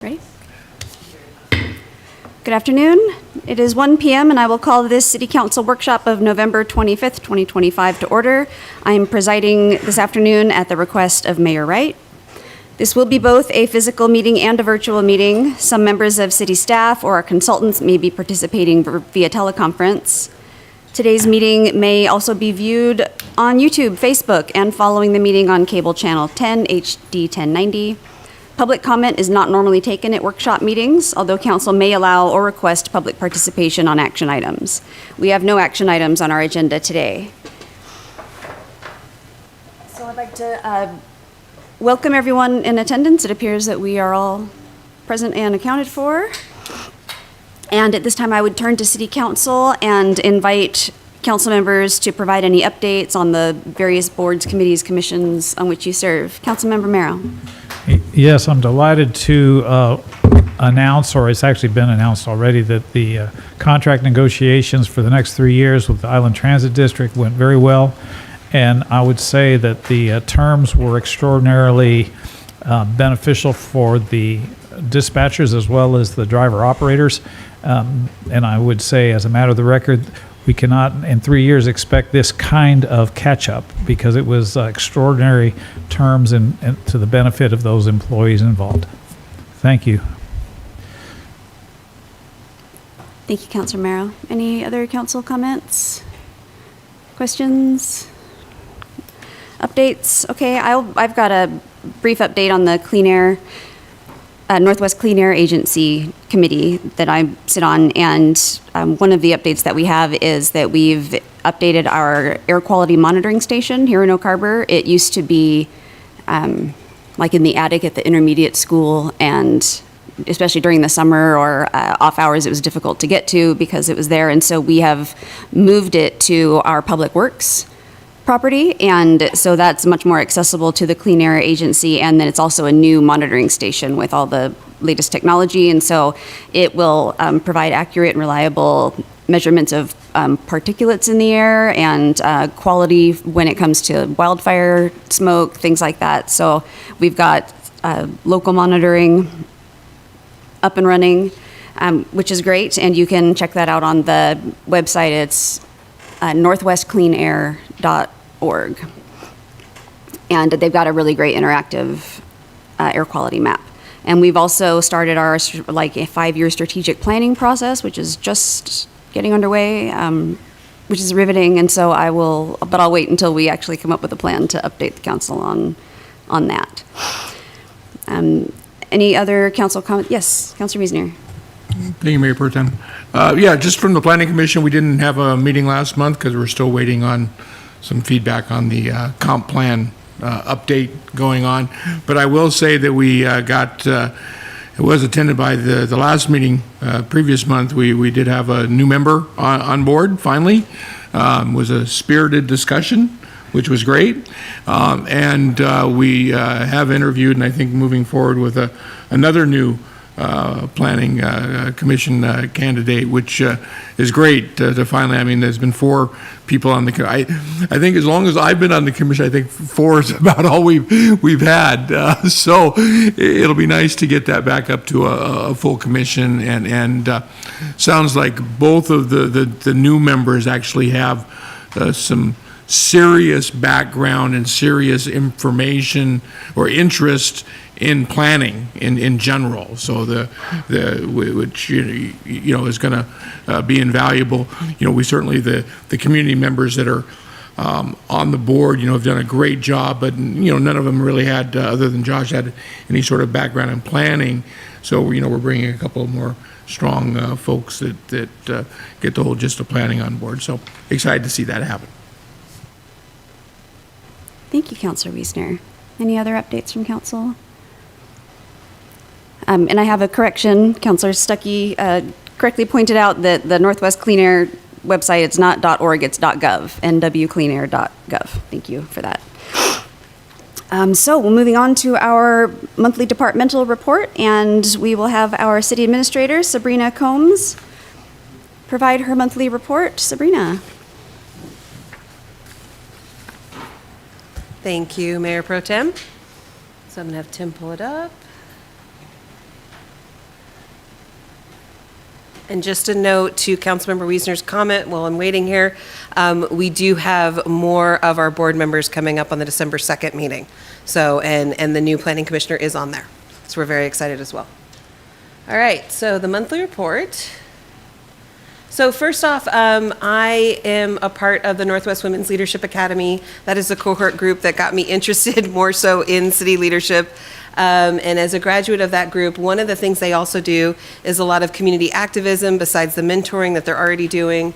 Ready? Good afternoon. It is 1 p.m. and I will call this City Council workshop of November 25th, 2025 to order. I am presiding this afternoon at the request of Mayor Wright. This will be both a physical meeting and a virtual meeting. Some members of city staff or our consultants may be participating via teleconference. Today's meeting may also be viewed on YouTube, Facebook, and following the meeting on cable channel 10 HD 1090. Public comment is not normally taken at workshop meetings, although council may allow or request public participation on action items. We have no action items on our agenda today. So I'd like to welcome everyone in attendance. It appears that we are all present and accounted for. And at this time, I would turn to City Council and invite council members to provide any updates on the various boards, committees, commissions on which you serve. Councilmember Merrill. Yes, I'm delighted to announce, or it's actually been announced already, that the contract negotiations for the next 3 years with the Island Transit District went very well. And I would say that the terms were extraordinarily beneficial for the dispatchers as well as the driver operators. And I would say, as a matter of the record, we cannot in 3 years expect this kind of catch-up because it was extraordinary terms and to the benefit of those employees involved. Thank you. Thank you, Councilor Merrill. Any other council comments? Questions? Updates? Okay, I've got a brief update on the Clean Air Northwest Clean Air Agency Committee that I sit on, and one of the updates that we have is that we've updated our air quality monitoring station here in Oak Harbor. It used to be like in the attic at the intermediate school, and especially during the summer or off hours, it was difficult to get to because it was there, and so we have moved it to our Public Works property, and so that's much more accessible to the Clean Air Agency, and then it's also a new monitoring station with all the latest technology, and so it will provide accurate and reliable measurements of particulates in the air and quality when it comes to wildfire smoke, things like that. So we've got local monitoring up and running, which is great, and you can check that out on the website. It's northwestcleanair.org. And they've got a really great interactive air quality map. And we've also started our like a 5-year strategic planning process, which is just getting underway, which is riveting. And so I'll wait until we actually come up with a plan to update the council on that. Any other council comments? Yes, Councilor Wiesner. Thank you, Mayor Pro Tem. Yeah, just from the Planning Commission, we didn't have a meeting last month because we're still waiting on some feedback on the comp plan update going on. But I will say that we it was attended by the last meeting previous month. We did have a new member on board, finally. It was a spirited discussion, which was great. And we have interviewed, and I think moving forward with another new planning commission candidate, which is great to finally. I mean, there's been 4 people on the. I think as long as I've been on the commission, I think 4 is about all we've had. So it'll be nice to get that back up to a full commission. And sounds like both of the new members actually have some serious background and serious information or interest in planning in general, so which you know is going to be invaluable. You know, we certainly the community members that are on the board, you know, have done a great job, but you know none of them really had, other than Josh, had any sort of background in planning. So you know we're bringing a couple of more strong folks that get the whole gist of planning on board. So excited to see that happen. Thank you, Councilor Wiesner. Any other updates from council? And I have a correction. Councilor Stuckey correctly pointed out that the Northwest Clean Air website, it's not .org, it's .gov, nwcleanair.gov. Thank you for that. So we're moving on to our monthly departmental report, and we will have our city administrator, Sabrina Combs, provide her monthly report. Sabrina. Thank you, Mayor Pro Tem. So I'm going to have Tim pull it up. And just a note to Councilmember Wiesner's comment while I'm waiting here, we do have more of our board members coming up on the December 2nd meeting. So, and the new planning commissioner is on there. So we're very excited as well. All right, so the monthly report. So first off, I am a part of the Northwest Women's Leadership Academy. That is the cohort group that got me interested more so in city leadership. And as a graduate of that group, one of the things they also do is a lot of community activism besides the mentoring that they're already doing.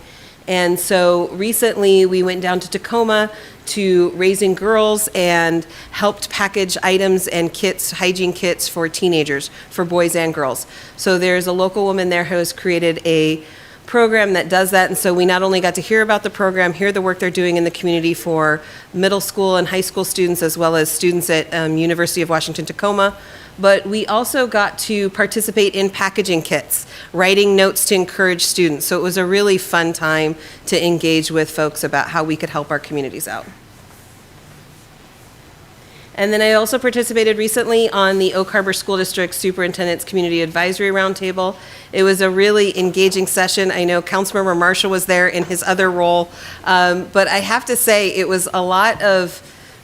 And so recently we went down to Tacoma to Raising Girls and helped package items and kits, hygiene kits for teenagers, for boys and girls. So there's a local woman there who has created a program that does that, and so we not only got to hear about the program, hear the work they're doing in the community for middle school and high school students, as well as students at University of Washington Tacoma, but we also got to participate in packaging kits, writing notes to encourage students. So it was a really fun time to engage with folks about how we could help our communities out. And then I also participated recently on the Oak Harbor School District Superintendent's Community Advisory Roundtable. It was a really engaging session. I know Councilmember Marshall was there in his other role, but I have to say it was a lot of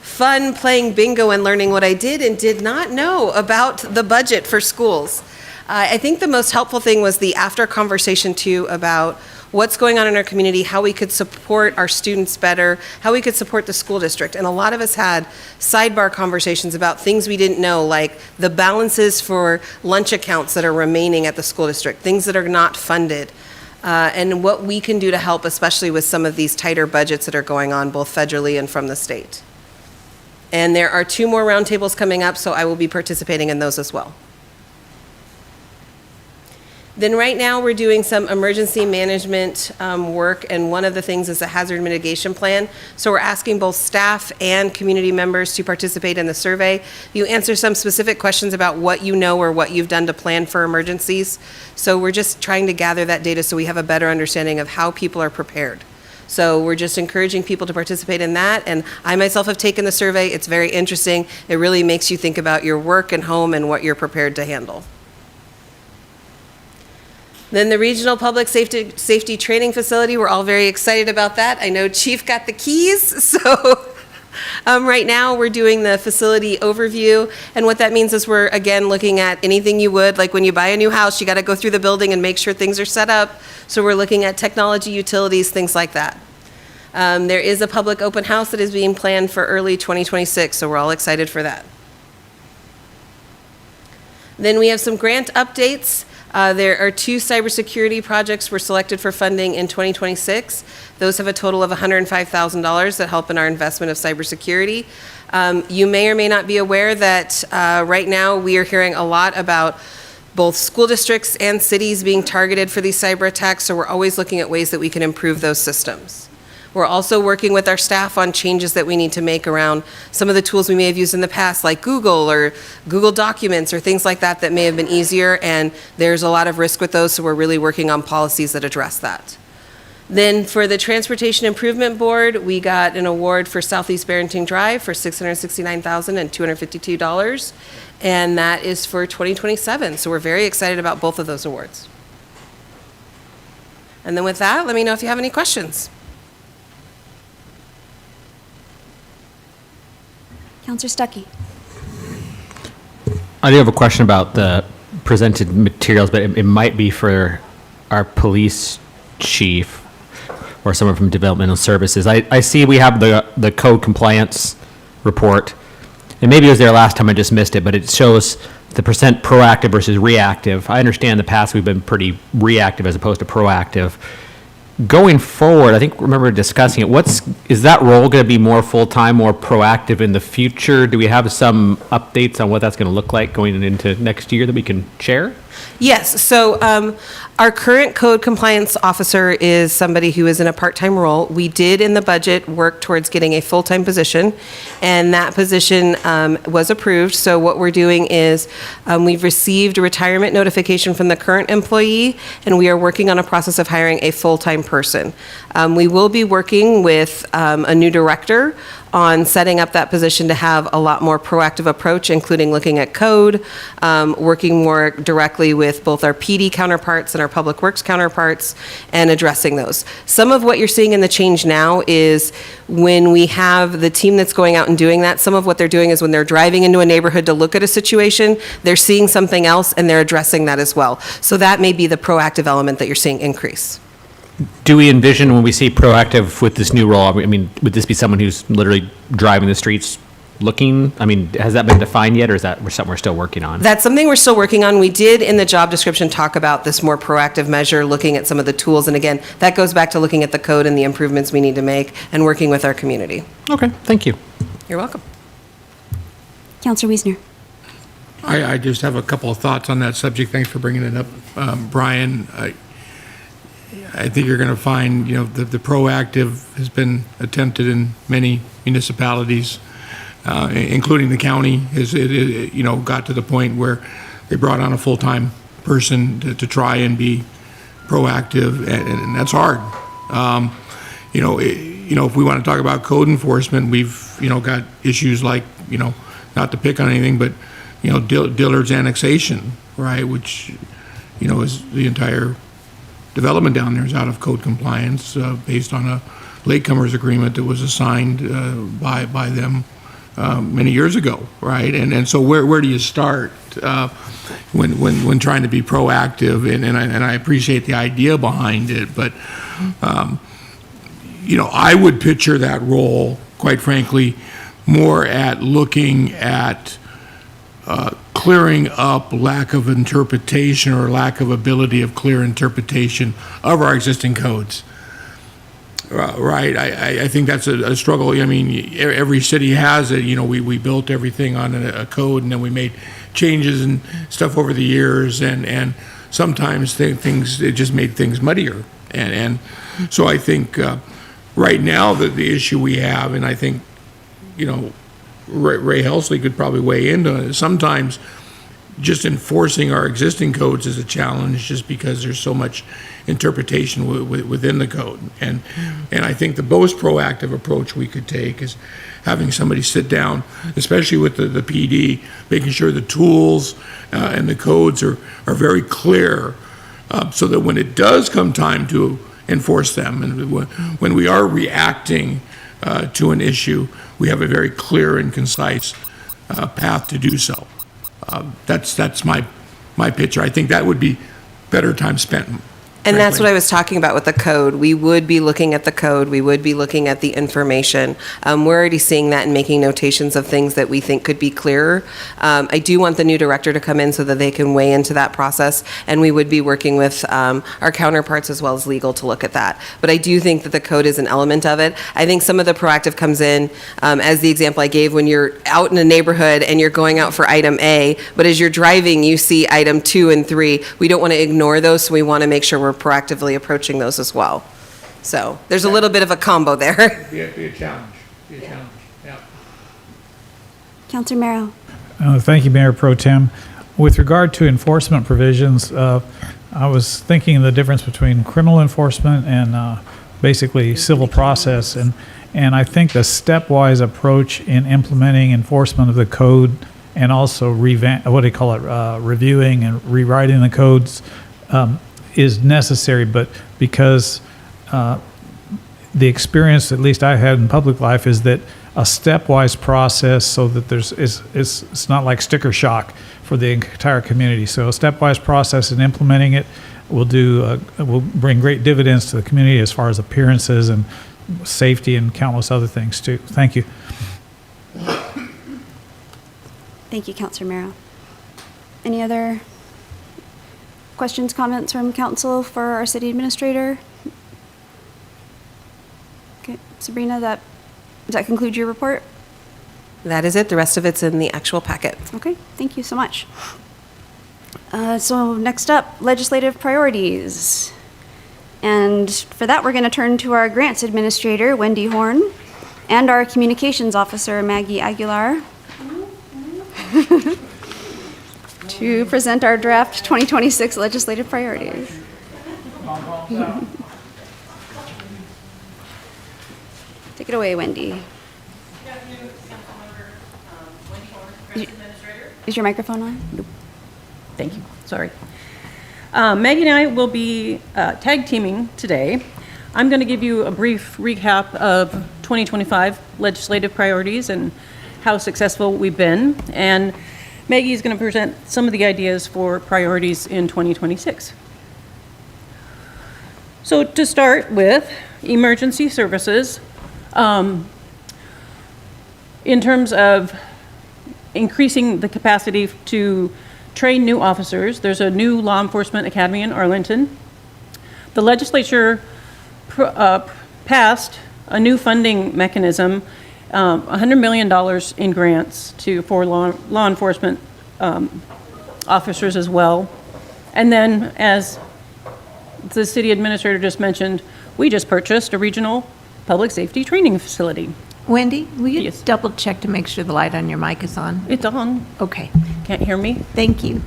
fun playing bingo and learning what I did and did not know about the budget for schools. I think the most helpful thing was the after conversation too about what's going on in our community, how we could support our students better, how we could support the school district. And a lot of us had sidebar conversations about things we didn't know, like the balances for lunch accounts that are remaining at the school district, things that are not funded, and what we can do to help, especially with some of these tighter budgets that are going on both federally and from the state. And there are 2 more roundtables coming up, so I will be participating in those as well. Then right now we're doing some emergency management work, and one of the things is a hazard mitigation plan. So we're asking both staff and community members to participate in the survey. You answer some specific questions about what you know or what you've done to plan for emergencies. So we're just trying to gather that data so we have a better understanding of how people are prepared. So we're just encouraging people to participate in that, and I myself have taken the survey. It's very interesting. It really makes you think about your work and home and what you're prepared to handle. Then the Regional Public Safety Training Facility, we're all very excited about that. I know Chief got the keys, so right now we're doing the facility overview, and what that means is we're, again, looking at anything you would, like when you buy a new house, you gotta go through the building and make sure things are set up. So we're looking at technology, utilities, things like that. There is a public open house that is being planned for early 2026, so we're all excited for that. Then we have some grant updates. There are 2 cybersecurity projects were selected for funding in 2026. Those have a total of $105,000 that help in our investment of cybersecurity. You may or may not be aware that right now we are hearing a lot about both school districts and cities being targeted for these cyber attacks, so we're always looking at ways that we can improve those systems. We're also working with our staff on changes that we need to make around some of the tools we may have used in the past, like Google or Google Documents or things like that that may have been easier, and there's a lot of risk with those, so we're really working on policies that address that. Then for the Transportation Improvement Board, we got an award for Southeast Barrington Drive for $669,252, and that is for 2027, so we're very excited about both of those awards. And then with that, let me know if you have any questions. Counselor Stuckey. I do have a question about the presented materials, but it might be for our police chief or someone from developmental services. I see we have the code compliance report, and maybe it was there last time, I just missed it, but it shows the percent proactive versus reactive. I understand in the past we've been pretty reactive as opposed to proactive. Going forward, I think, remember discussing it, is that role going to be more full-time, more proactive in the future? Do we have some updates on what that's going to look like going into next year that we can share? Yes, so our current code compliance officer is somebody who is in a part-time role. We did in the budget work towards getting a full-time position, and that position was approved. So what we're doing is we've received a retirement notification from the current employee, and we are working on a process of hiring a full-time in person. We will be working with a new director on setting up that position to have a lot more proactive approach, including looking at code, working more directly with both our PD counterparts and our Public Works counterparts, and addressing those. Some of what you're seeing in the change now is when we have the team that's going out and doing that, some of what they're doing is when they're driving into a neighborhood to look at a situation, they're seeing something else and they're addressing that as well. So that may be the proactive element that you're seeing increase. Do we envision when we see proactive with this new role, I mean, would this be someone who's literally driving the streets looking? I mean, has that been defined yet, or is that something we're still working on? That's something we're still working on. We did in the job description talk about this more proactive measure, looking at some of the tools. And again, that goes back to looking at the code and the improvements we need to make and working with our community. Okay, thank you. You're welcome. Counselor Wiesner. I just have a couple of thoughts on that subject. Thanks for bringing it up, Brian. I think you're going to find, the proactive has been attempted in many municipalities, including the county. Got to the point where they brought on a full-time person to try and be proactive, and that's hard. If we want to talk about code enforcement, we've, got issues like, not to pick on anything, but, Dillard's annexation, right, which, is the entire development down there is out of code compliance based on a latecomers agreement that was assigned by them many years ago, right? And so where do you start when trying to be proactive? And I appreciate the idea behind it, but I would picture that role, quite frankly, more at looking at clearing up lack of interpretation or lack of ability of clear interpretation of our existing codes. Right, I think that's a struggle. I mean, every city has it. We built everything on a code, and then we made changes and stuff over the years, and sometimes things, it just made things muddier. And so I think right now the issue we have, and I think, Ray Helsley could probably weigh into it. Sometimes just enforcing our existing codes is a challenge just because there's so much interpretation within the code. And I think the most proactive approach we could take is having somebody sit down, especially with the PD, making sure the tools and the codes are very clear so that when it does come time to enforce them, and when we are reacting to an issue, we have a very clear and concise path to do so. That's my picture. I think that would be better time spent. And that's what I was talking about with the code. We would be looking at the code. We would be looking at the information. We're already seeing that and making notations of things that we think could be clearer. I do want the new director to come in so that they can weigh into that process, and we would be working with our counterparts as well as legal to look at that. But I do think that the code is an element of it. I think some of the proactive comes in, as the example I gave, when you're out in a neighborhood and you're going out for item A, but as you're driving, you see item 2 and 3. We don't want to ignore those, so we want to make sure we're proactively approaching those as well. So there's a little bit of a combo there. Be a challenge. Yeah. Counselor Merrill. Thank you, Mayor Pro Tem. With regard to enforcement provisions, I was thinking of the difference between criminal enforcement and basically civil process, and I think the stepwise approach in implementing enforcement of the code and also reviewing and rewriting the codes is necessary, but because the experience, at least I had in public life, is that a stepwise process so that it's not like sticker shock for the entire community. So a stepwise process in implementing it will bring great dividends to the community as far as appearances and safety and countless other things too. Thank you. Thank you, Counselor Merrill. Any other questions, comments from council for our city administrator? Okay, Sabrina, does that conclude your report? That is it. The rest of it's in the actual packet. Okay, thank you so much. So next up, legislative priorities. And for that, we're going to turn to our grants administrator, Wendy Horn, and our communications officer, Maggie Aguilar, to present our draft 2026 legislative priorities. Take it away, Wendy. Is your microphone on? Nope. Thank you, sorry. Maggie and I will be tag teaming today. I'm going to give you a brief recap of 2025 legislative priorities and how successful we've been. And Maggie is going to present some of the ideas for priorities in 2026. So to start with, emergency services. In terms of increasing the capacity to train new officers, there's a new law enforcement academy in Arlington. The legislature passed a new funding mechanism, $100 million in grants for law enforcement officers as well. And then, as the city administrator just mentioned, we just purchased a regional public safety training facility. Wendy, will you Yes. double check to make sure the light on your mic is on? It's on. Okay, Can't hear me? thank you.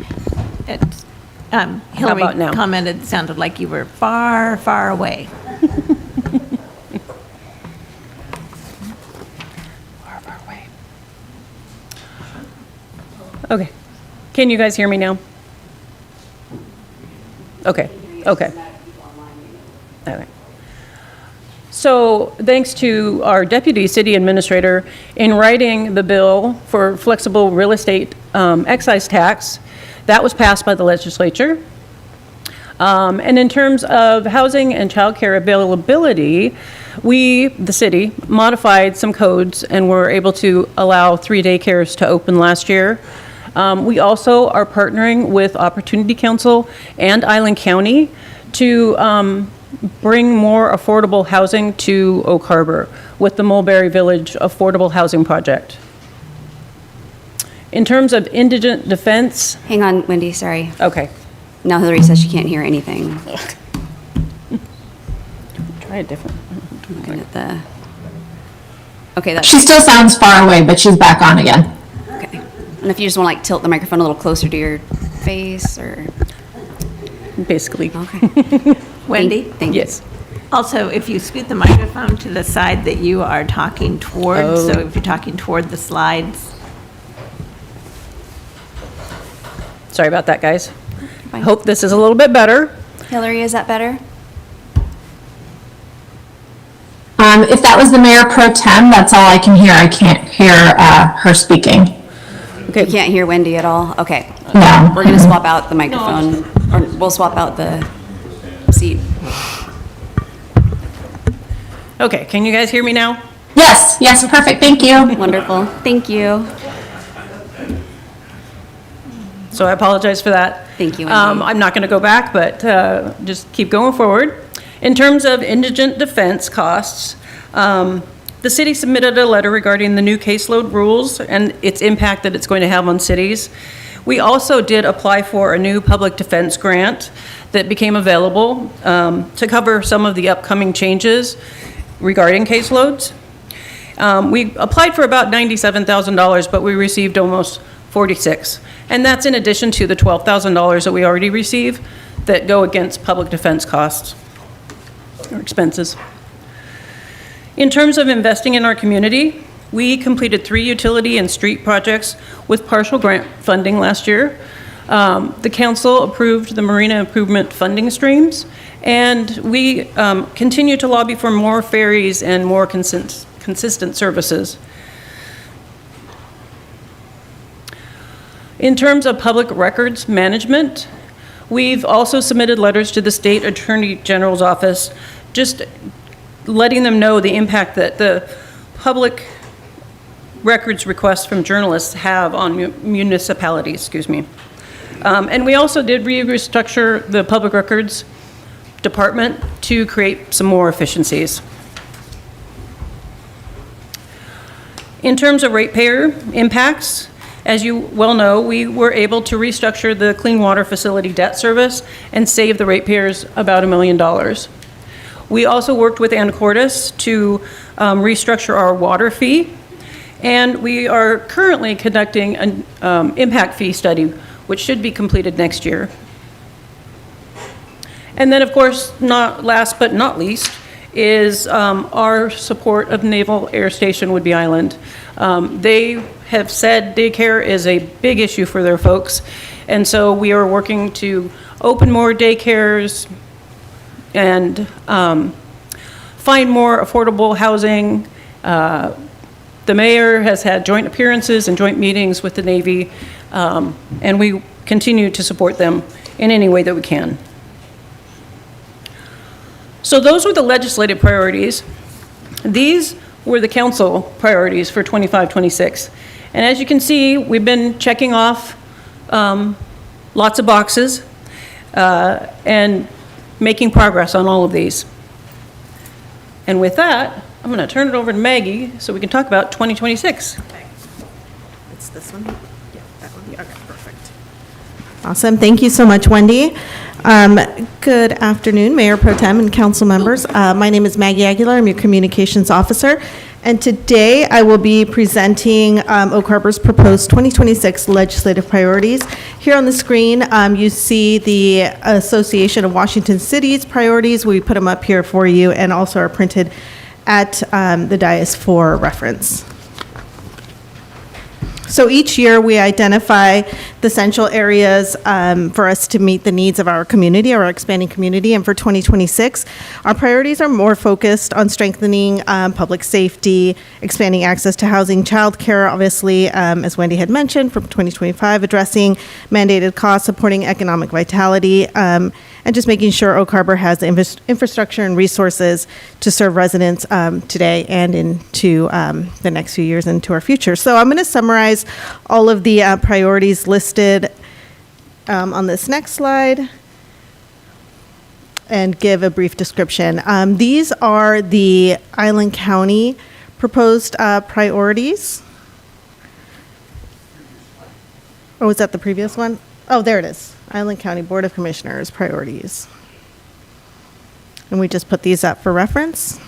Hillary about now? commented, it sounded like you were far, far away. Far, far away. Okay. Can you guys hear me now? Okay, okay. Okay. So thanks to our deputy city administrator in writing the bill for flexible real estate excise tax, that was passed by the legislature. And in terms of housing and childcare availability, we, the city, modified some codes and were able to allow 3 daycares to open last year. We also are partnering with Opportunity Council and Island County to bring more affordable housing to Oak Harbor with the Mulberry Village Affordable Housing Project. In terms of indigent defense, Hang on, Wendy, sorry. okay, Now Hillary says she can't hear anything. try it different. Looking at the, okay, that's, She still sounds far away, but she's back on again. okay. And if you just want to like tilt the microphone a little closer to your face or, Basically, okay. Wendy? Thank you. yes. Also, if you scoot the microphone to the side that you are talking toward, Oh. so if you're talking toward the slides. Sorry about that, guys. Fine. Hope this is a little bit better. Hillary, is that better? If that was the mayor pro tem, that's all I can hear. I can't hear her speaking. You can't hear Wendy at all? Okay. No. We're going to swap out the microphone, or we'll swap out the seat. Okay, can you guys hear me now? Yes, yes, perfect. Thank you. Wonderful. Thank you. So I apologize for that. Thank you, Wendy. I'm not going to go back, but just keep going forward. In terms of indigent defense costs, the city submitted a letter regarding the new caseload rules and its impact that it's going to have on cities. We also did apply for a new public defense grant that became available to cover some of the upcoming changes regarding caseloads. We applied for about $97,000, but we received almost $46,000. And that's in addition to the $12,000 that we already receive that go against public defense costs or expenses. In terms of investing in our community, we completed 3 utility and street projects with partial grant funding last year. The council approved the marina improvement funding streams, and we continue to lobby for more ferries and more consistent services. In terms of public records management, we've also submitted letters to the State Attorney General's office, just letting them know the impact that the public records requests from journalists have on municipalities, And we also did restructure the public records department to create some more efficiencies. In terms of ratepayer impacts, as you well know, we were able to restructure the clean water facility debt service and save the ratepayers about $1 million. We also worked with Anacortes to restructure our water fee, and we are currently conducting an impact fee study, which should be completed next year. And then, of course, not last but not least, is our support of Naval Air Station Woodby Island. They have said daycare is a big issue for their folks, and so we are working to open more daycares and find more affordable housing. The mayor has had joint appearances and joint meetings with the Navy, and we continue to support them in any way that we can. So those were the legislative priorities. These were the council priorities for 25-26. And as you can see, we've been checking off lots of boxes and making progress on all of these. And with that, I'm going to turn it over to Maggie so we can talk about 2026. It's this one? Yeah, that one. Yeah, okay, perfect. Awesome. Thank you so much, Wendy. Good afternoon, Mayor Pro Tem and council members. My name is Maggie Aguilar. I'm your communications officer. And today I will be presenting Oak Harbor's proposed 2026 legislative priorities. Here on the screen, you see the Association of Washington Cities priorities. We put them up here for you and also are printed at the dais for reference. So each year we identify the central areas for us to meet the needs of our community, our expanding community. And for 2026, our priorities are more focused on strengthening public safety, expanding access to housing, childcare, obviously, as Wendy had mentioned, from 2025, addressing mandated costs, supporting economic vitality, and just making sure Oak Harbor has the infrastructure and resources to serve residents today and into the next few years into our future. So I'm going to summarize all of the priorities listed on this next slide and give a brief description. These are the Island County proposed priorities. Or was that the previous one? Oh, there it is. Island County Board of Commissioners priorities. And we just put these up for reference.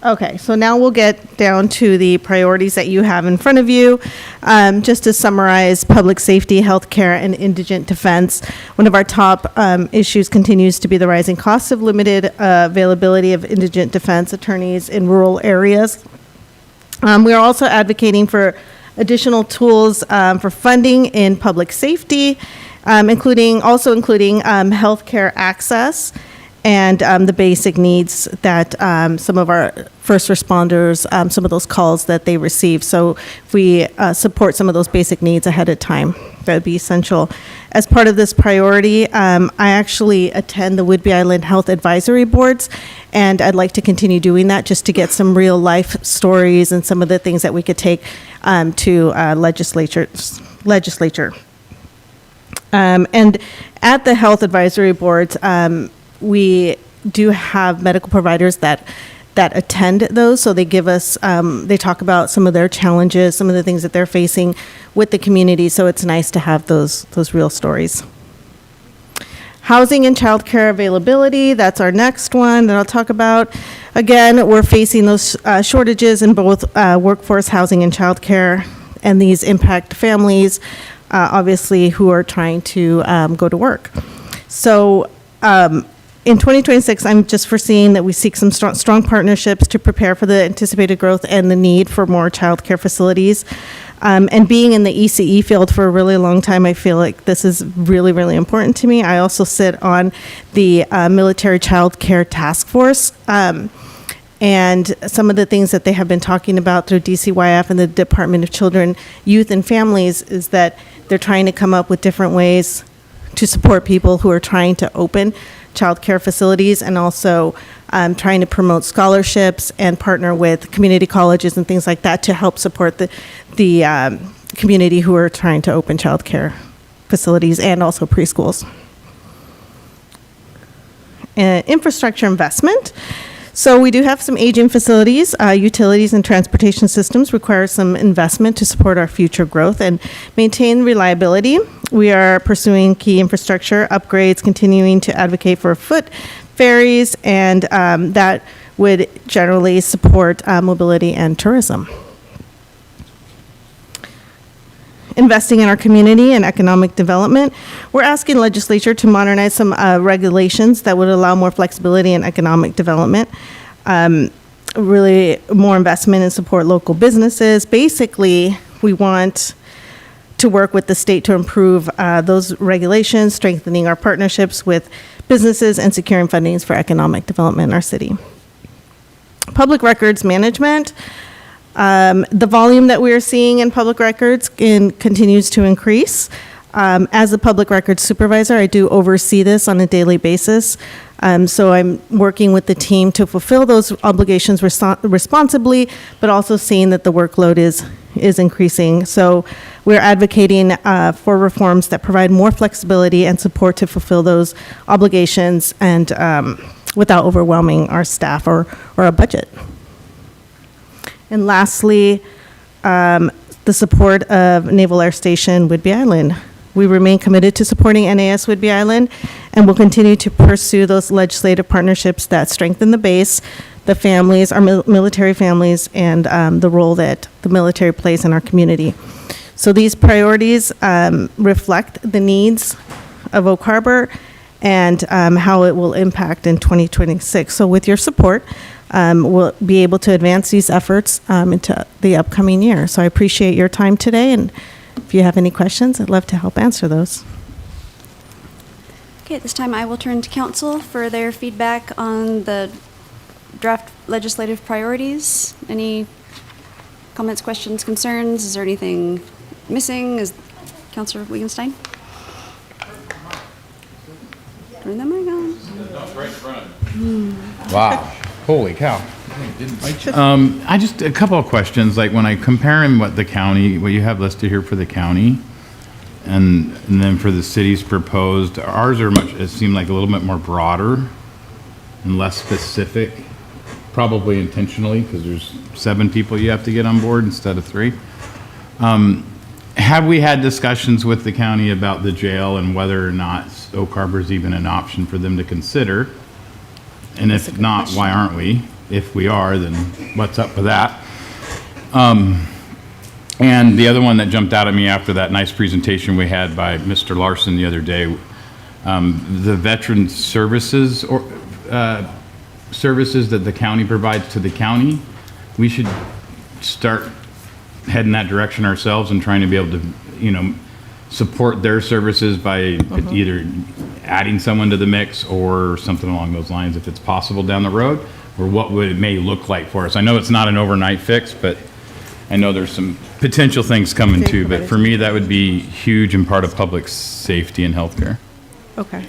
Okay, so now we'll get down to the priorities that you have in front of you. Just to summarize, public safety, healthcare, and indigent defense. One of our top issues continues to be the rising costs of limited availability of indigent defense attorneys in rural areas. We are also advocating for additional tools for funding in public safety, including healthcare access and the basic needs that some of our first responders, some of those calls that they receive. So if we support some of those basic needs ahead of time, that would be essential. As part of this priority, I actually attend the Woodby Island Health Advisory Boards, and I'd like to continue doing that just to get some real life stories and some of the things that we could take to legislature. And at the health advisory boards, we do have medical providers that attend those, so they give us, they talk about some of their challenges, some of the things that they're facing with the community, so it's nice to have those real stories. Housing and childcare availability, that's our next one that I'll talk about. Again, we're facing those shortages in both workforce housing and childcare, and these impact families, obviously, who are trying to go to work. So in 2026, I'm just foreseeing that we seek some strong partnerships to prepare for the anticipated growth and the need for more childcare facilities. And being in the ECE field for a really long time, I feel like this is really, really important to me. I also sit on the Military Child Care Task Force. And some of the things that they have been talking about through DCYF and the Department of Children, Youth, and Families is that they're trying to come up with different ways to support people who are trying to open child care facilities, and also trying to promote scholarships and partner with community colleges and things like that to help support the community who are trying to open child care facilities and also preschools. Infrastructure investment. So we do have some aging facilities, utilities and transportation systems require some investment to support our future growth and maintain reliability. We are pursuing key infrastructure upgrades, continuing to advocate for foot ferries, and that would generally support mobility and tourism. investing in our community and economic development. We're asking legislature to modernize some regulations that would allow more flexibility in economic development. Really more investment and support local businesses. Basically, we want to work with the state to improve those regulations, strengthening our partnerships with businesses, and securing fundings for economic development in our city. Public records management. The volume that we are seeing in public records continues to increase. As a public records supervisor, I do oversee this on a daily basis. So I'm working with the team to fulfill those obligations responsibly, but also seeing that the workload is increasing. So we're advocating for reforms that provide more flexibility and support to fulfill those obligations and without overwhelming our staff or our budget. And lastly, the support of Naval Air Station Whidbey Island. We remain committed to supporting NAS Whidbey Island and will continue to pursue those legislative partnerships that strengthen the base, the families, our military families, and the role that the military plays in our community. So these priorities reflect the needs of Oak Harbor and how it will impact in 2026. So with your support, we'll be able to advance these efforts into the upcoming year. So I appreciate your time today, and if you have any questions, I'd love to help answer those. Okay, at this time, I will turn to council for their feedback on the draft legislative priorities. Any comments, questions, concerns? Is there anything missing? Is Councilor Wittgenstein? Turn the mic on. Wow, holy cow. I just, a couple of questions, like when I comparing what the county, what you have listed here for the county, and then for the city's proposed, ours are much, it seemed like a little bit more broader and less specific, probably intentionally, because there's 7 people you have to get on board instead of 3. Have we had discussions with the county about the jail and whether or not Oak Harbor is even an option for them to consider? And if not, why aren't we? If we are, then what's up with that? And the other one that jumped out at me after that nice presentation we had by Mr. Larson the other day, the veteran services or services that the county provides to the county, we should start heading that direction ourselves and trying to be able to, you know, support their services by either adding someone to the mix or something along those lines if it's possible down the road, or what would it may look like for us. I know it's not an overnight fix, but I know there's some potential things coming too, but for me that would be huge and part of public safety and healthcare. Okay.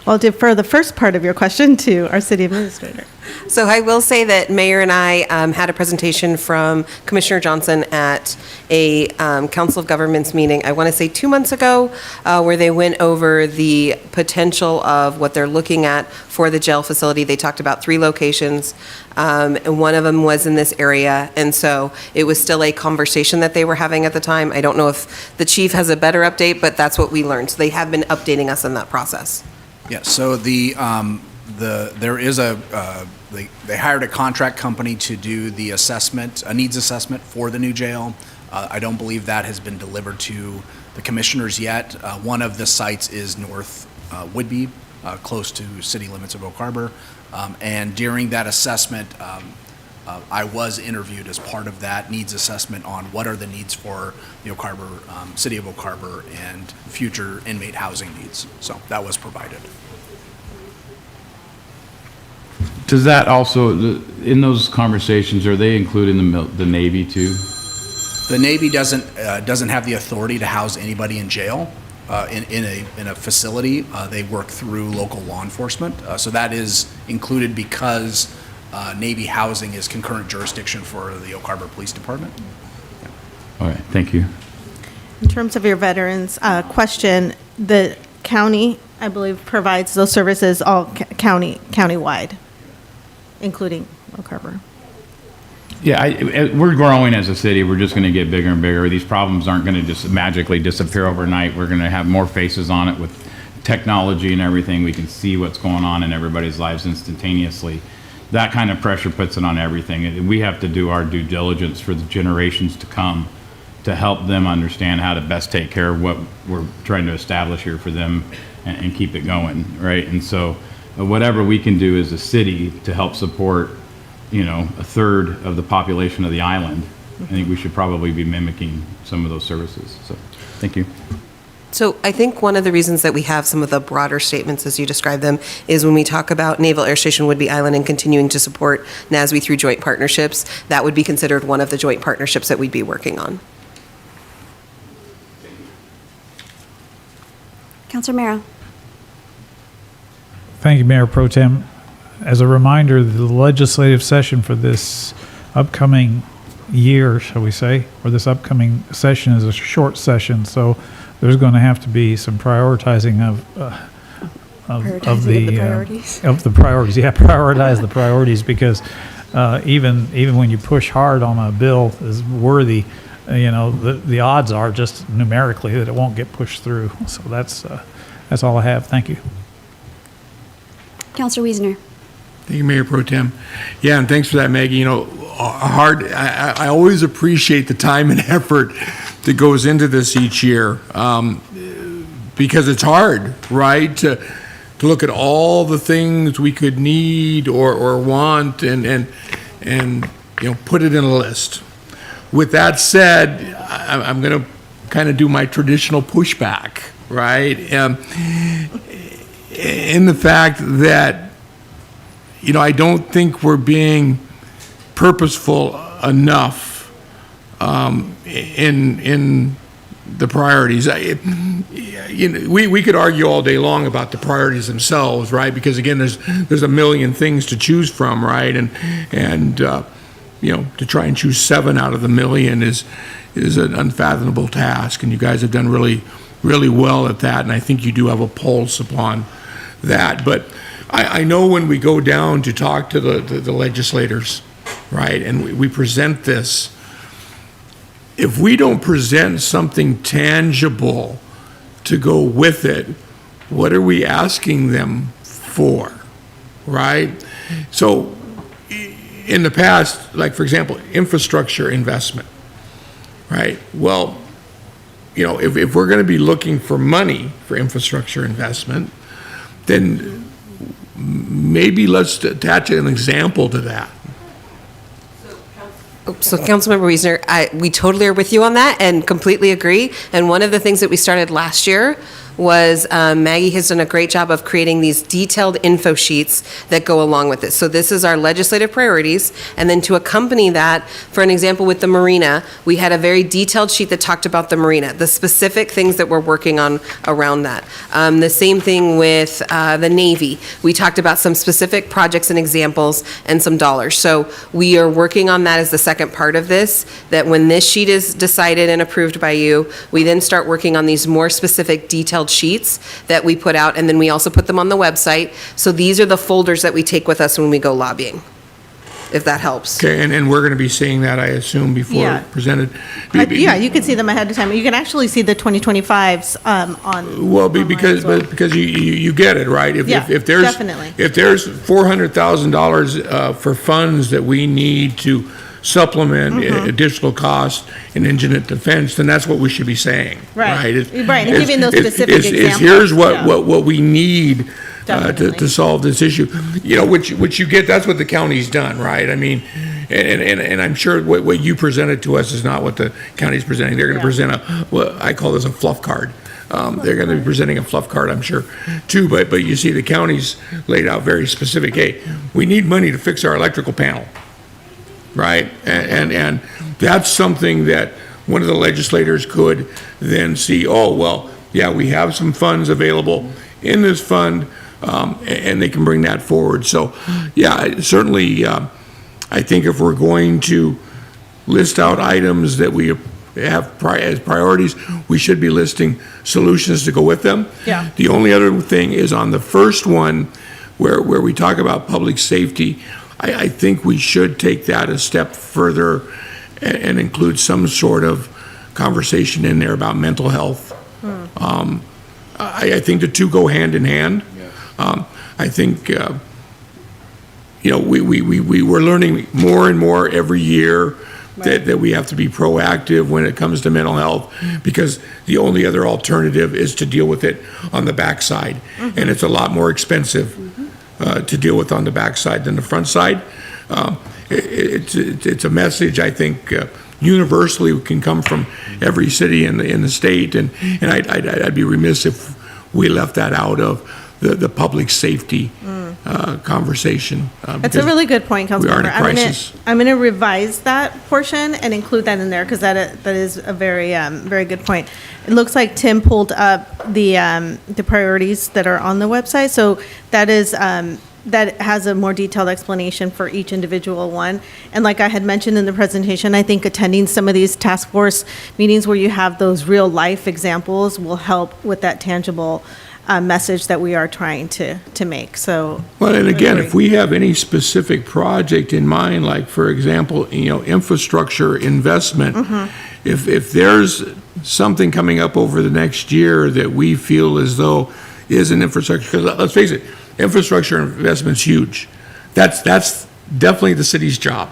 Well, I'll defer the first part of your question to our city administrator. So I will say that Mayor and I had a presentation from Commissioner Johnson at a Council of Governments meeting, I want to say 2 months ago, where they went over the potential of what they're looking at for the jail facility. They talked about 3 locations, and one of them was in this area. And so it was still a conversation that they were having at the time. I don't know if the chief has a better update, but that's what we learned. So they have been updating us in that process. Yeah, so there is they hired a contract company to do the assessment, a needs assessment for the new jail. I don't believe that has been delivered to the commissioners yet. One of the sites is North Whidbey, close to city limits of Oak Harbor. And during that assessment, I was interviewed as part of that needs assessment on what are the needs for the Oak Harbor, city of Oak Harbor, and future inmate housing needs. So that was provided. Does that also, in those conversations, are they including the Navy too? The Navy doesn't have the authority to house anybody in jail in a facility. They work through local law enforcement. So that is included because Navy housing is concurrent jurisdiction for the Oak Harbor Police Department. Yeah. All right, thank you. In terms of your veterans question, the county, I believe, provides those services all countywide, including Oak Harbor. Yeah, we're growing as a city. We're just going to get bigger and bigger. These problems aren't going to just magically disappear overnight. We're going to have more faces on it with technology and everything. We can see what's going on in everybody's lives instantaneously. That kind of pressure puts it on everything. We have to do our due diligence for the generations to come to help them understand how to best take care of what we're trying to establish here for them and keep it going, right? And so whatever we can do as a city to help support, a third of the population of the island, I think we should probably be mimicking some of those services. So, thank you. So I think one of the reasons that we have some of the broader statements as you describe them is when we talk about Naval Air Station Whidbey Island and continuing to support NASB through joint partnerships, that would be considered one of the joint partnerships that we'd be working on. Councilor Mara. Thank you, Mayor Pro Tem. As a reminder, the legislative session for this upcoming year, shall we say, or this upcoming session is a short session, so there's going to have to be some prioritizing of the priorities. of the priorities. Yeah, prioritize the priorities, because even when you push hard on a bill is worthy, the odds are just numerically that it won't get pushed through. So that's all I have. Thank you. Councilor Wiesner. Thank you, Mayor Pro Tem. Yeah, and thanks for that, Maggie. I always appreciate the time and effort that goes into this each year, because it's hard, right, to look at all the things we could need or want and put it in a list. With that said, I'm going to kind of do my traditional pushback, right? In the fact that, I don't think we're being purposeful enough in the priorities. We could argue all day long about the priorities themselves, right? Because again, there's a million things to choose from, right? And to try and choose 7 out of the million is an unfathomable task. And you guys have done really, really well at that. And I think you do have a pulse upon that. But I know when we go down to talk to the legislators, right, and we present this, if we don't present something tangible to go with it, what are we asking them for, right? So in the past, like for example, infrastructure investment, right? Well, if we're going to be looking for money for infrastructure investment, then maybe let's attach an example to that. So Councilmember Wiesner, we totally are with you on that and completely agree. And one of the things that we started last year was Maggie has done a great job of creating these detailed info sheets that go along with it. So this is our legislative priorities, and then to accompany that, for an example with the marina, we had a very detailed sheet that talked about the marina, the specific things that we're working on around that. The same thing with the Navy. We talked about some specific projects and examples and some dollars. So we are working on that as the second part of this, that when this sheet is decided and approved by you, we then start working on these more specific detailed sheets that we put out, and then we also put them on the website. So these are the folders that we take with us when we go lobbying, if that helps. Okay, and we're going to be seeing that, I assume, before presented. Yeah, you can see them ahead of time. You can actually see the 2025s on. Well, because you get it, right? If there's definitely. If there's $400,000 for funds that we need to supplement additional costs in indigent defense, then that's what we should be saying, right? Right, and giving those specific examples. Here's what we need to solve this issue, which you get. That's what the county's done, right? I mean, and I'm sure what you presented to us is not what the county's presenting. They're going to present what I call this a fluff card. They're going to be presenting a fluff card, I'm sure, too. But you see, the county's laid out very specific. Hey, we need money to fix our electrical panel. Right, and that's something that one of the legislators could then see, oh, well, yeah, we have some funds available in this fund, and they can bring that forward. So, yeah, certainly, I think if we're going to list out items that we have as priorities, we should be listing solutions to go with them. Yeah. The only other thing is on the first one, where we talk about public safety, I think we should take that a step further and include some sort of conversation in there about mental health. I think the two go hand in hand. I think, we're learning more and more every year that we have to be proactive when it comes to mental health, because the only other alternative is to deal with it on the backside. And it's a lot more expensive to deal with on the backside than the front side. It's a message, I think, universally can come from every city in the state, and I'd be remiss if we left that out of the public safety conversation. That's a really good point, Councilmember. We are in a crisis. I'm going to revise that portion and include that in there, because that is a very, very good point. It looks like Tim pulled up the priorities that are on the website, so that is, that has a more detailed explanation for each individual one. And like I had mentioned in the presentation, I think attending some of these task force meetings where you have those real life examples will help with that tangible message that we are trying to make. So, well, and again, if we have any specific project in mind, like for example, infrastructure investment, if there's something coming up over the next year that we feel as though is an infrastructure, because let's face it, infrastructure investment's huge. That's definitely the city's job,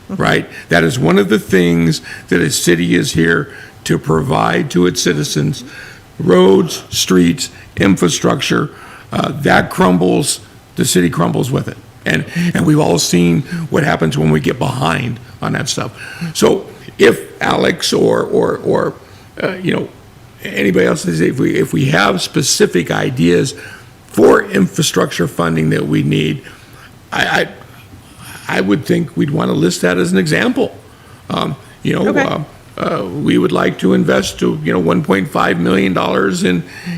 right? That is one of the things that a city is here to provide to its citizens: roads, streets, infrastructure. That crumbles, the city crumbles with it. And we've all seen what happens when we get behind on that stuff. So if Alex or anybody else, if we have specific ideas for infrastructure funding that we need, I would think we'd want to list that as an example. We would like to invest $1.5 million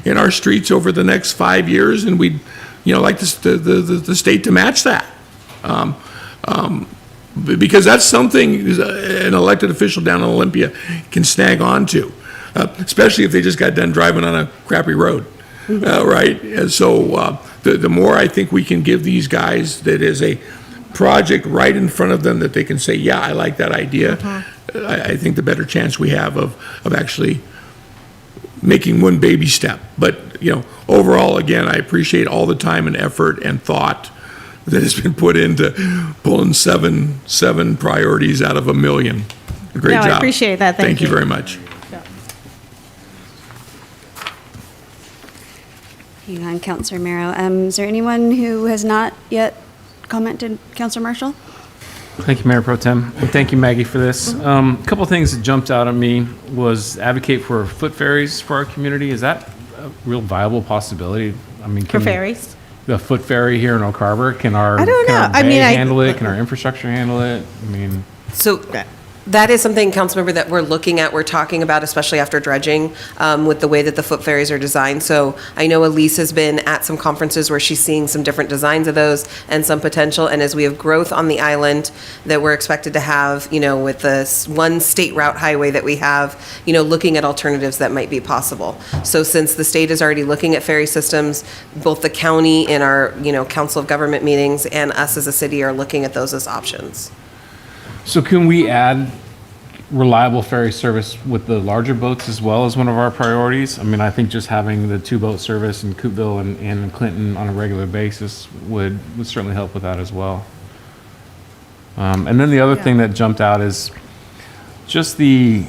in our streets over the next 5 years, and we'd like the state to match that. Because that's something an elected official down in Olympia can snag onto, especially if they just got done driving on a crappy road. Right? And so the more I think we can give these guys that is a project right in front of them that they can say, yeah, I like that idea, I think the better chance we have of actually making one baby step. But, overall, again, I appreciate all the time and effort and thought that has been put into pulling seven priorities out of a million. Great job. I appreciate that. Thank you very much. Hang on, Councilor Mero. Is there anyone who has not yet commented? Councilor Marshall? Thank you, Mayor Pro Tem. And thank you, Maggie, for this. A couple of things that jumped out at me was advocate for foot ferries for our community. Is that a real viable possibility? I mean, For ferries? The foot ferry here in Oak Harbor, can our I don't know. Can our bay handle it? Can our infrastructure handle it? I mean, So that is something, Councilmember, that we're looking at, we're talking about, especially after dredging, with the way that the foot ferries are designed. So I know Elise has been at some conferences where she's seeing some different designs of those and some potential. And as we have growth on the island that we're expected to have, with this one state route highway that we have, looking at alternatives that might be possible. So since the state is already looking at ferry systems, both the county in our, council of government meetings and us as a city are looking at those as options. so can we add reliable ferry service with the larger boats as well as one of our priorities? I mean, I think just having the 2-boat service in Coopville and Clinton on a regular basis would certainly help with that as well. And then the other thing that jumped out is just the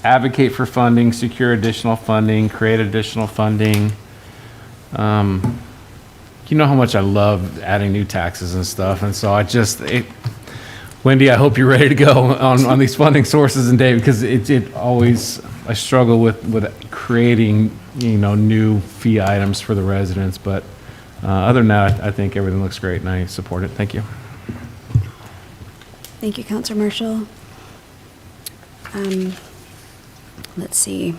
advocate for funding, secure additional funding, create additional funding. You know how much I love adding new taxes and stuff, and so Wendy, I hope you're ready to go on these funding sources, and Dave, because it always, I struggle with creating, new fee items for the residents, but other than that, I think everything looks great, and I support it. Thank you. Thank you, Councilor Marshall. Let's see.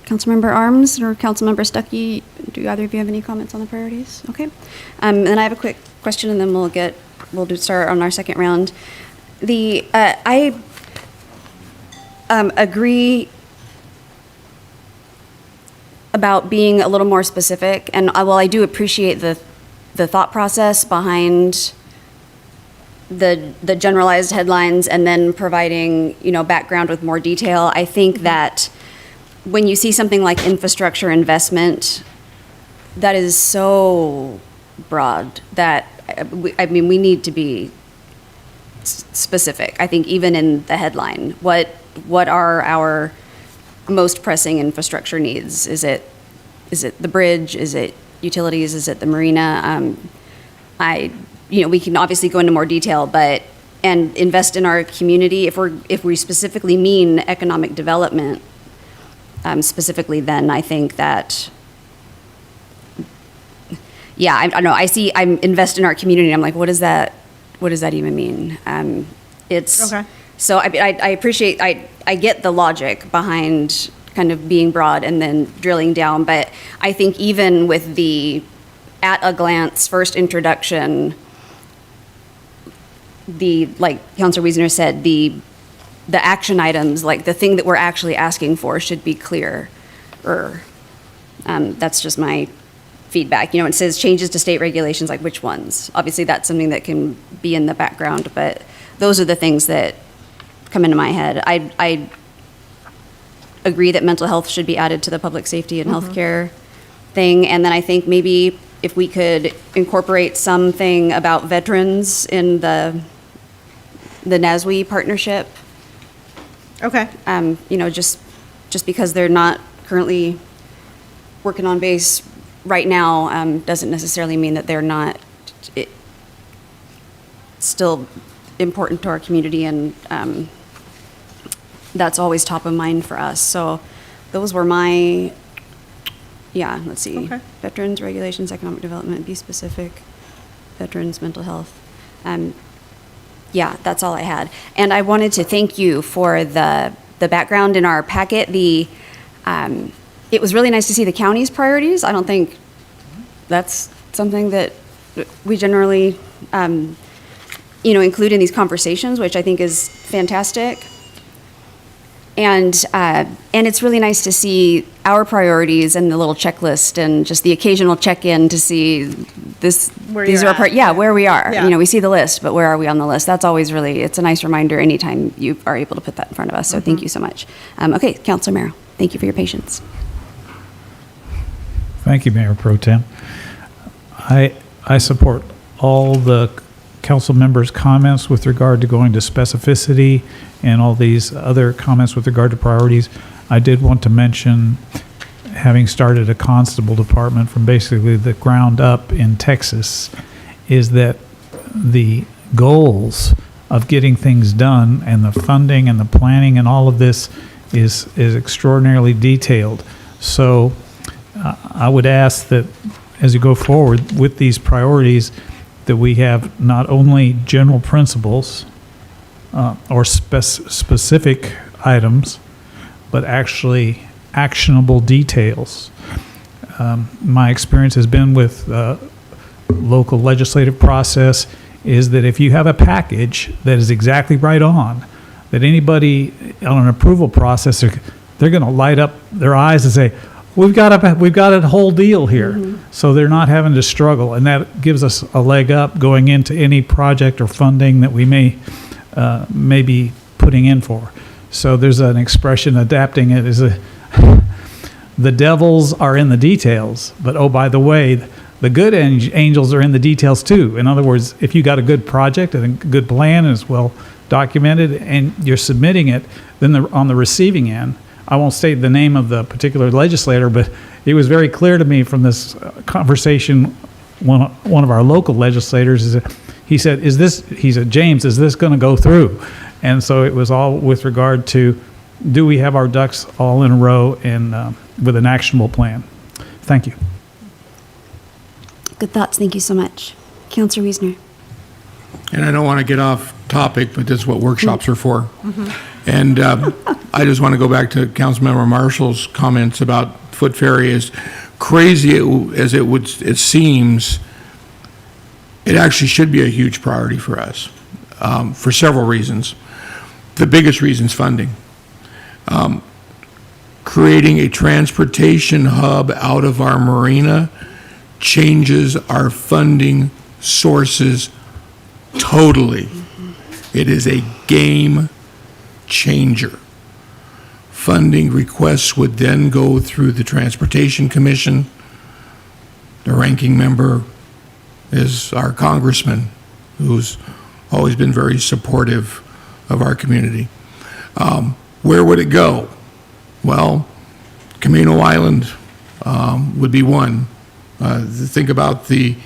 Councilmember Arms or Councilmember Stuckey, do either of you have any comments on the priorities? Okay. And then I have a quick question, and then we'll start on our second round. I agree about being a little more specific, and while I do appreciate the thought process behind the generalized headlines and then providing, background with more detail, I think that when you see something like infrastructure investment, that is so broad that we need to be specific. I think even in the headline, what are our most pressing infrastructure needs? Is it the bridge? Is it utilities? Is it the marina? We can obviously go into more detail, and invest in our community. If we specifically mean economic development, specifically, then I think that, yeah, I don't know. I'm invest in our community. And I'm like, what does that even mean? It's Okay. So I appreciate. I get the logic behind kind of being broad and then drilling down, but I think even with the at a glance first introduction, like Councilor Wiesner said, the action items, like the thing that we're actually asking for, should be clear. That's just my feedback. It says changes to state regulations, like which ones? Obviously, that's something that can be in the background, but those are the things that come into my head. I agree that mental health should be added to the public safety and healthcare thing, and then I think maybe if we could incorporate something about veterans in the NASWE partnership. Okay. Just because they're not currently working on base right now, doesn't necessarily mean that they're not still important to our community, and that's always top of mind for us. So those were my, let's see. Okay. Veterans, regulations, economic development, be specific, veterans, mental health. That's all I had. And I wanted to thank you for the background in our packet. It was really nice to see the county's priorities. I don't think that's something that we generally, include in these conversations, which I think is fantastic. And it's really nice to see our priorities and the little checklist and just the occasional check-in to see this. Where these you're are at. where we are. Yeah. We see the list, but where are we on the list? That's always it's a nice reminder anytime you are able to put that in front of us. So thank you so much. Okay, Councilor Merrill, thank you for your patience. Thank you, Mayor Pro Tem. I support all the council members' comments with regard to going to specificity and all these other comments with regard to priorities. I did want to mention, having started a constable department from basically the ground up in Texas, is that the goals of getting things done and the funding and the planning and all of this is extraordinarily detailed. So I would ask that as you go forward with these priorities, that we have not only general principles or specific items, but actually actionable details. My experience has been with local legislative process is that if you have a package that is exactly right on, that anybody on an approval process, they're going to light up their eyes and say, we've got a whole deal here. So they're not having to struggle, and that gives us a leg up going into any project or funding that we may be putting in for. So there's an expression, adapting it is the devils are in the details, but oh, by the way, the good angels are in the details too. In other words, if you got a good project and a good plan and it's well documented and you're submitting it, then on the receiving end, I won't state the name of the particular legislator, but it was very clear to me from this conversation, one of our local legislators, he said, James, is this going to go through? And so it was all with regard to, do we have our ducks all in a row and with an actionable plan? Thank you. Good thoughts. Thank you so much. Councilor Wiesner. And I don't want to get off topic, but that's what workshops are for. And I just want to go back to Councilmember Marshall's comments about foot ferry. As crazy as it seems, it actually should be a huge priority for us for several reasons. The biggest reason is funding. Creating a transportation hub out of our marina changes our funding sources totally. It is a game changer. Funding requests would then go through the Transportation Commission. The ranking member is our congressman, who's always been very supportive of our community. Where would it go? Well, Camino Island would be one. Think about the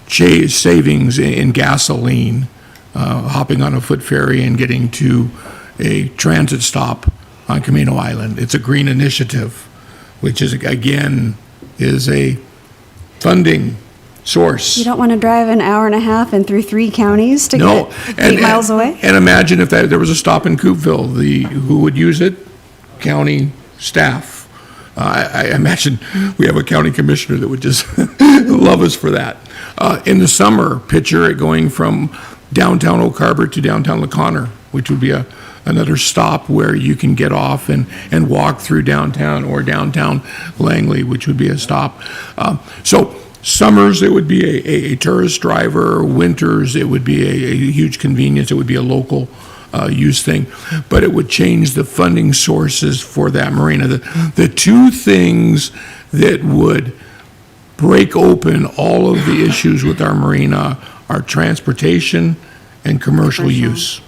savings in gasoline, hopping on a foot ferry and getting to a transit stop on Camino Island. It's a green initiative, which is, again, is a funding source. You don't want to drive an hour and a half and through 3 counties to No, get 8 miles away? And imagine if there was a stop in Coopville, who would use it? County staff. I imagine we have a county commissioner that would just love us for that. In the summer, picture it going from downtown Oak Harbor to downtown LaConner, which would be another stop where you can get off and walk through downtown, or downtown Langley, which would be a stop. So summers, it would be a tourist driver. Winters, it would be a huge convenience. It would be a local use thing, but it would change the funding sources for that marina. The two things that would break open all of the issues with our marina are transportation and commercial use.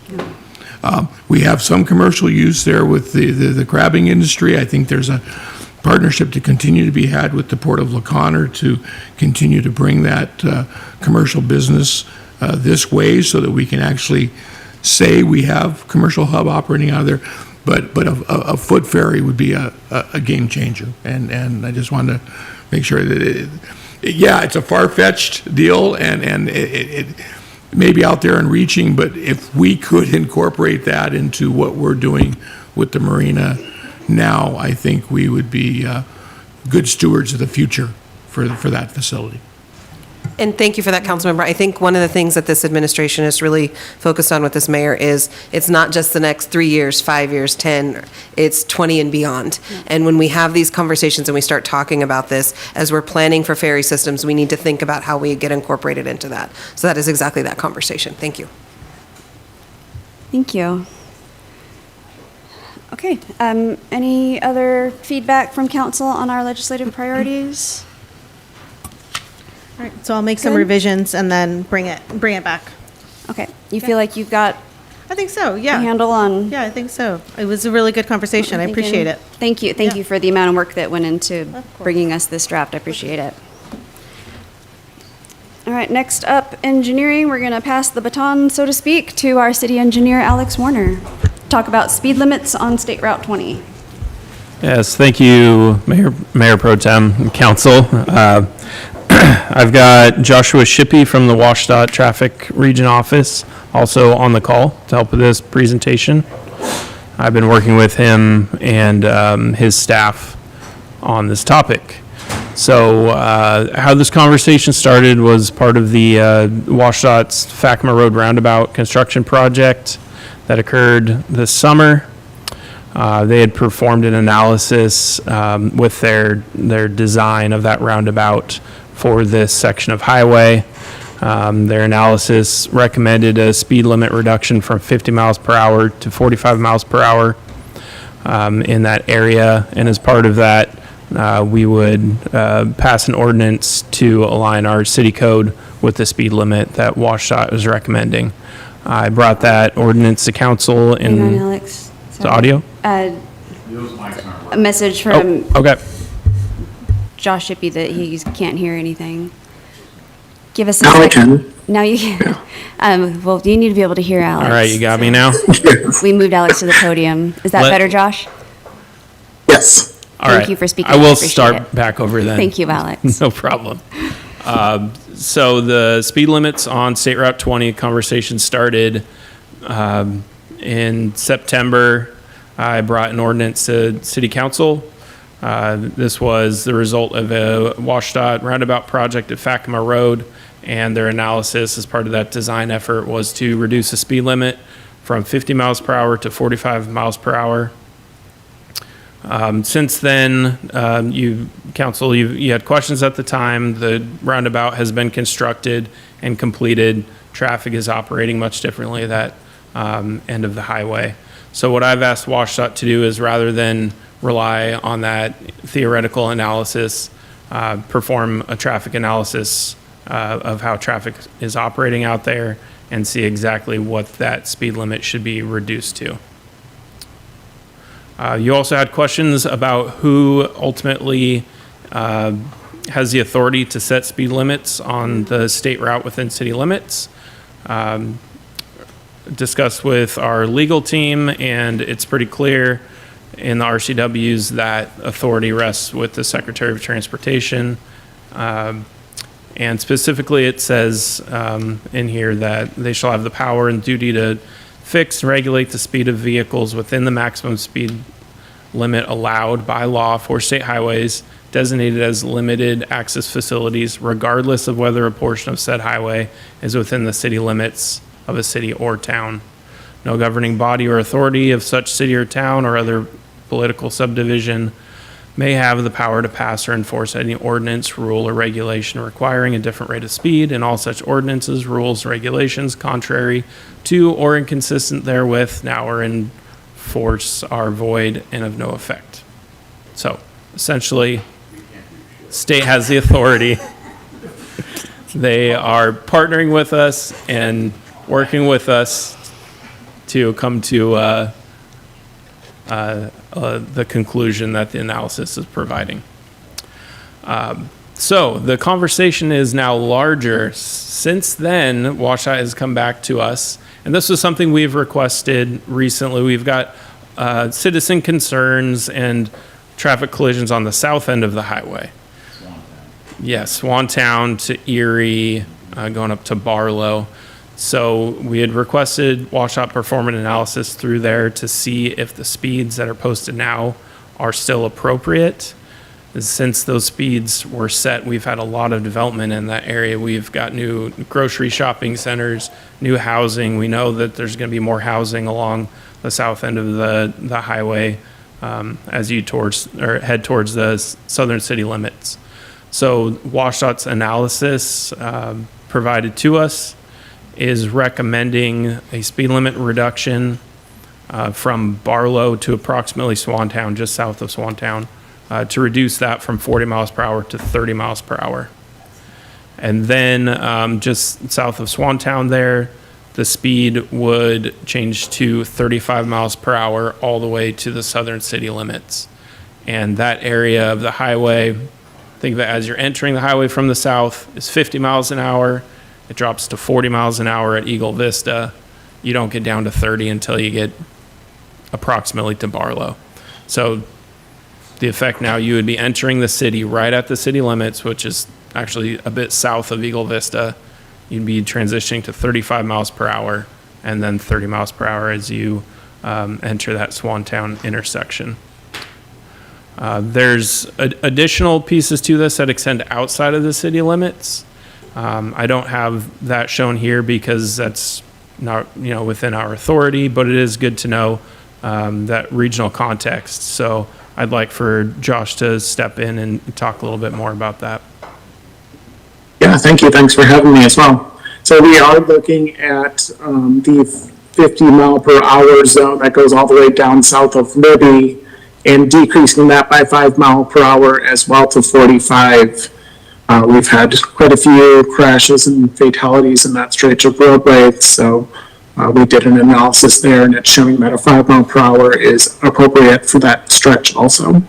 We have some commercial use there with the crabbing industry. I think there's a partnership to continue to be had with the Port of LaConner to continue to bring that commercial business this way, so that we can actually say we have commercial hub operating out of there. But a foot ferry would be a game changer. And I just wanted to make sure that it's a far-fetched deal, and it may be out there and reaching, but if we could incorporate that into what we're doing with the marina now, I think we would be good stewards of the future for that facility. And thank you for that, Councilmember. I think one of the things that this administration is really focused on with this mayor is it's not just the next 3 years, 5 years, 10, it's 20 and beyond. And when we have these conversations and we start talking about this, as we're planning for ferry systems, we need to think about how we get incorporated into that. So that is exactly that conversation. Thank you. Thank you. Okay, any other feedback from council on our legislative priorities? All right, so I'll make some Good. revisions and then bring it back. Okay, you feel like you've got I think so, a yeah. handle on? Yeah, I think so. It was a really good conversation. I appreciate it. Thank you. Thank Yeah. you for the amount of work that went into Of course. bringing us this draft. I appreciate it. All right, next up, engineering. We're going to pass the baton, so to speak, to our city engineer, Alex Warner. Talk about speed limits on State Route 20. Yes, thank you, Mayor Pro Tem and Council. I've got Joshua Shippey from the WashDOT Traffic Region Office also on the call to help with this presentation. I've been working with him and his staff on this topic. So how this conversation started was part of the WashDOT's Fakima Road Roundabout construction project that occurred this summer. They had performed an analysis with their design of that roundabout for this section of highway. Their analysis recommended a speed limit reduction from 50 miles per hour to 45 miles per hour in that area. And as part of that, we would pass an ordinance to align our city code with the speed limit that WashDOT was recommending. I brought that ordinance to council in Hang on, Alex. the Sorry. audio. A message from Okay. Josh Shippey that he can't hear anything. Give us a Now I second. can. Now you can. Well, you need to be able to hear Alex. All right, you got me now? We moved Alex to the podium. Is that Let- better, Josh? Yes. All Thank right. you for speaking. I will appreciate start it. back over then. Thank you, Alex. No problem. So the speed limits on State Route 20 conversation started in September. I brought an ordinance to City Council. This was the result of a WashDOT roundabout project at Fakima Road, and their analysis as part of that design effort was to reduce the speed limit from 50 miles per hour to 45 miles per hour. Since then, Council, you had questions at the time. The roundabout has been constructed and completed. Traffic is operating much differently at that end of the highway. So what I've asked WashDOT to do is, rather than rely on that theoretical analysis, perform a traffic analysis of how traffic is operating out there and see exactly what that speed limit should be reduced to. You also had questions about who ultimately has the authority to set speed limits on the state route within city limits. Discussed with our legal team, and it's pretty clear in the RCWs that authority rests with the Secretary of Transportation. And specifically, it says in here that they shall have the power and duty to fix and regulate the speed of vehicles within the maximum speed limit allowed by law for state highways designated as limited access facilities, regardless of whether a portion of said highway is within the city limits of a city or town. No governing body or authority of such city or town or other political subdivision may have the power to pass or enforce any ordinance, rule, or regulation requiring a different rate of speed, and all such ordinances, rules, regulations contrary to or inconsistent therewith now are in force are void and of no effect. So essentially, state has the authority. They are partnering with us and working with us to come to the conclusion that the analysis is providing. So the conversation is now larger. Since then, Washoe has come back to us, and this was something we've requested recently. We've got citizen concerns and traffic collisions on the south end of the highway. Yes, Swantown to Erie, going up to Barlow. So we had requested Washoe perform an analysis through there to see if the speeds that are posted now are still appropriate. Since those speeds were set, we've had a lot of development in that area. We've got new grocery shopping centers, new housing. We know that there's going to be more housing along the south end of the highway as you head towards the southern city limits. So Washoe's analysis provided to us is recommending a speed limit reduction from Barlow to approximately Swantown, just south of Swantown, to reduce that from 40 miles per hour to 30 miles per hour. And then just south of Swantown there, the speed would change to 35 miles per hour all the way to the southern city limits. And that area of the highway, think of it as you're entering the highway from the south, is 50 miles an hour. It drops to 40 miles an hour at Eagle Vista. You don't get down to 30 until you get approximately to Barlow. So the effect now, you would be entering the city right at the city limits, which is actually a bit south of Eagle Vista. You'd be transitioning to 35 miles per hour and then 30 miles per hour as you enter that Swantown intersection. There's additional pieces to this that extend outside of the city limits. I don't have that shown here because that's not within our authority, but it is good to know that regional context. So I'd like for Josh to step in and talk a little bit more about that. Yeah, thank you. Thanks for having me as well. So we are looking at the 50 mile per hour zone that goes all the way down south of Libby and decreasing that by 5 mile per hour as well to 45. We've had quite a few crashes and fatalities in that stretch of roadway, so we did an analysis there, and it's showing that a 5 mile per hour is appropriate for that stretch also.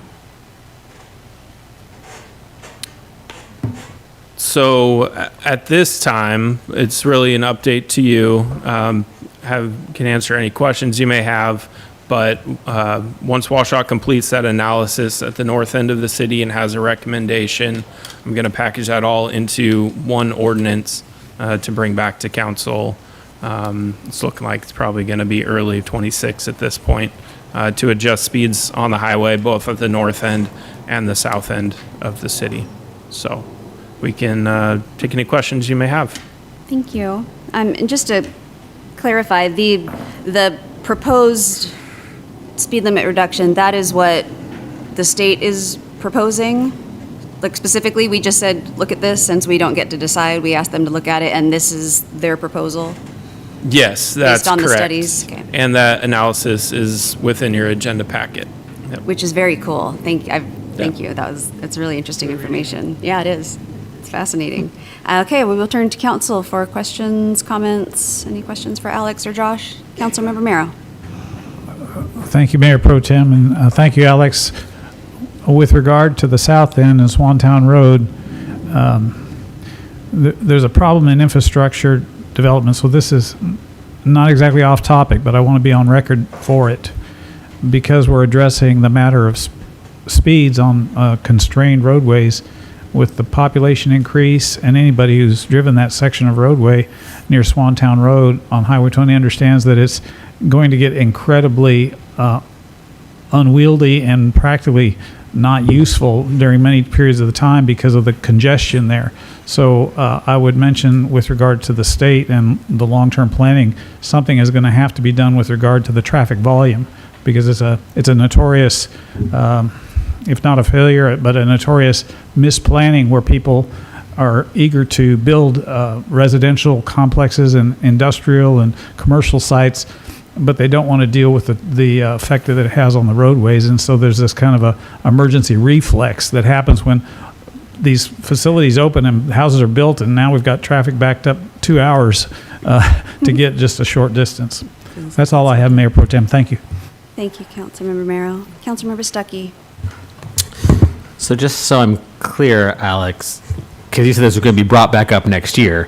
So at this time, it's really an update to you. Can answer any questions you may have, but once Washoe completes that analysis at the north end of the city and has a recommendation, I'm going to package that all into one ordinance to bring back to council. It's looking like it's probably going to be early 26 at this point to adjust speeds on the highway, both at the north end and the south end of the city. So we can take any questions you may have. Thank you. And just to clarify, the proposed speed limit reduction, that is what the state is proposing? Like specifically, we just said, look at this, since we don't get to decide, we asked them to look at it, and this is their proposal? Yes, that's based on correct. the studies? Okay. And that analysis is within your agenda packet. Yep. Which is very cool. Thank you. That's really interesting information. Yeah, it is. It's fascinating. Okay, we will turn to council for questions, comments. Any questions for Alex or Josh? Councilmember Merrow. Thank you, Mayor Pro Tem, and thank you, Alex. With regard to the south end and Swantown Road, there's a problem in infrastructure development, so this is not exactly off topic, but I want to be on record for it because we're addressing the matter of speeds on constrained roadways. With the population increase, and anybody who's driven that section of roadway near Swantown Road on Highway 20 understands that it's going to get incredibly unwieldy and practically not useful during many periods of the time because of the congestion there. So I would mention with regard to the state and the long-term planning, something is going to have to be done with regard to the traffic volume because it's a notorious if not a failure, but a notorious misplanning where people are eager to build residential complexes and industrial and commercial sites, but they don't want to deal with the effect that it has on the roadways. And so there's this kind of a emergency reflex that happens when these facilities open and houses are built, and now we've got traffic backed up 2 hours to get just a short distance. That's all I have, Mayor Pro Tem. Thank you. Thank you, Councilmember Merrow. Councilmember Stuckey. So just so I'm clear, Alex, because you said this was going to be brought back up next year,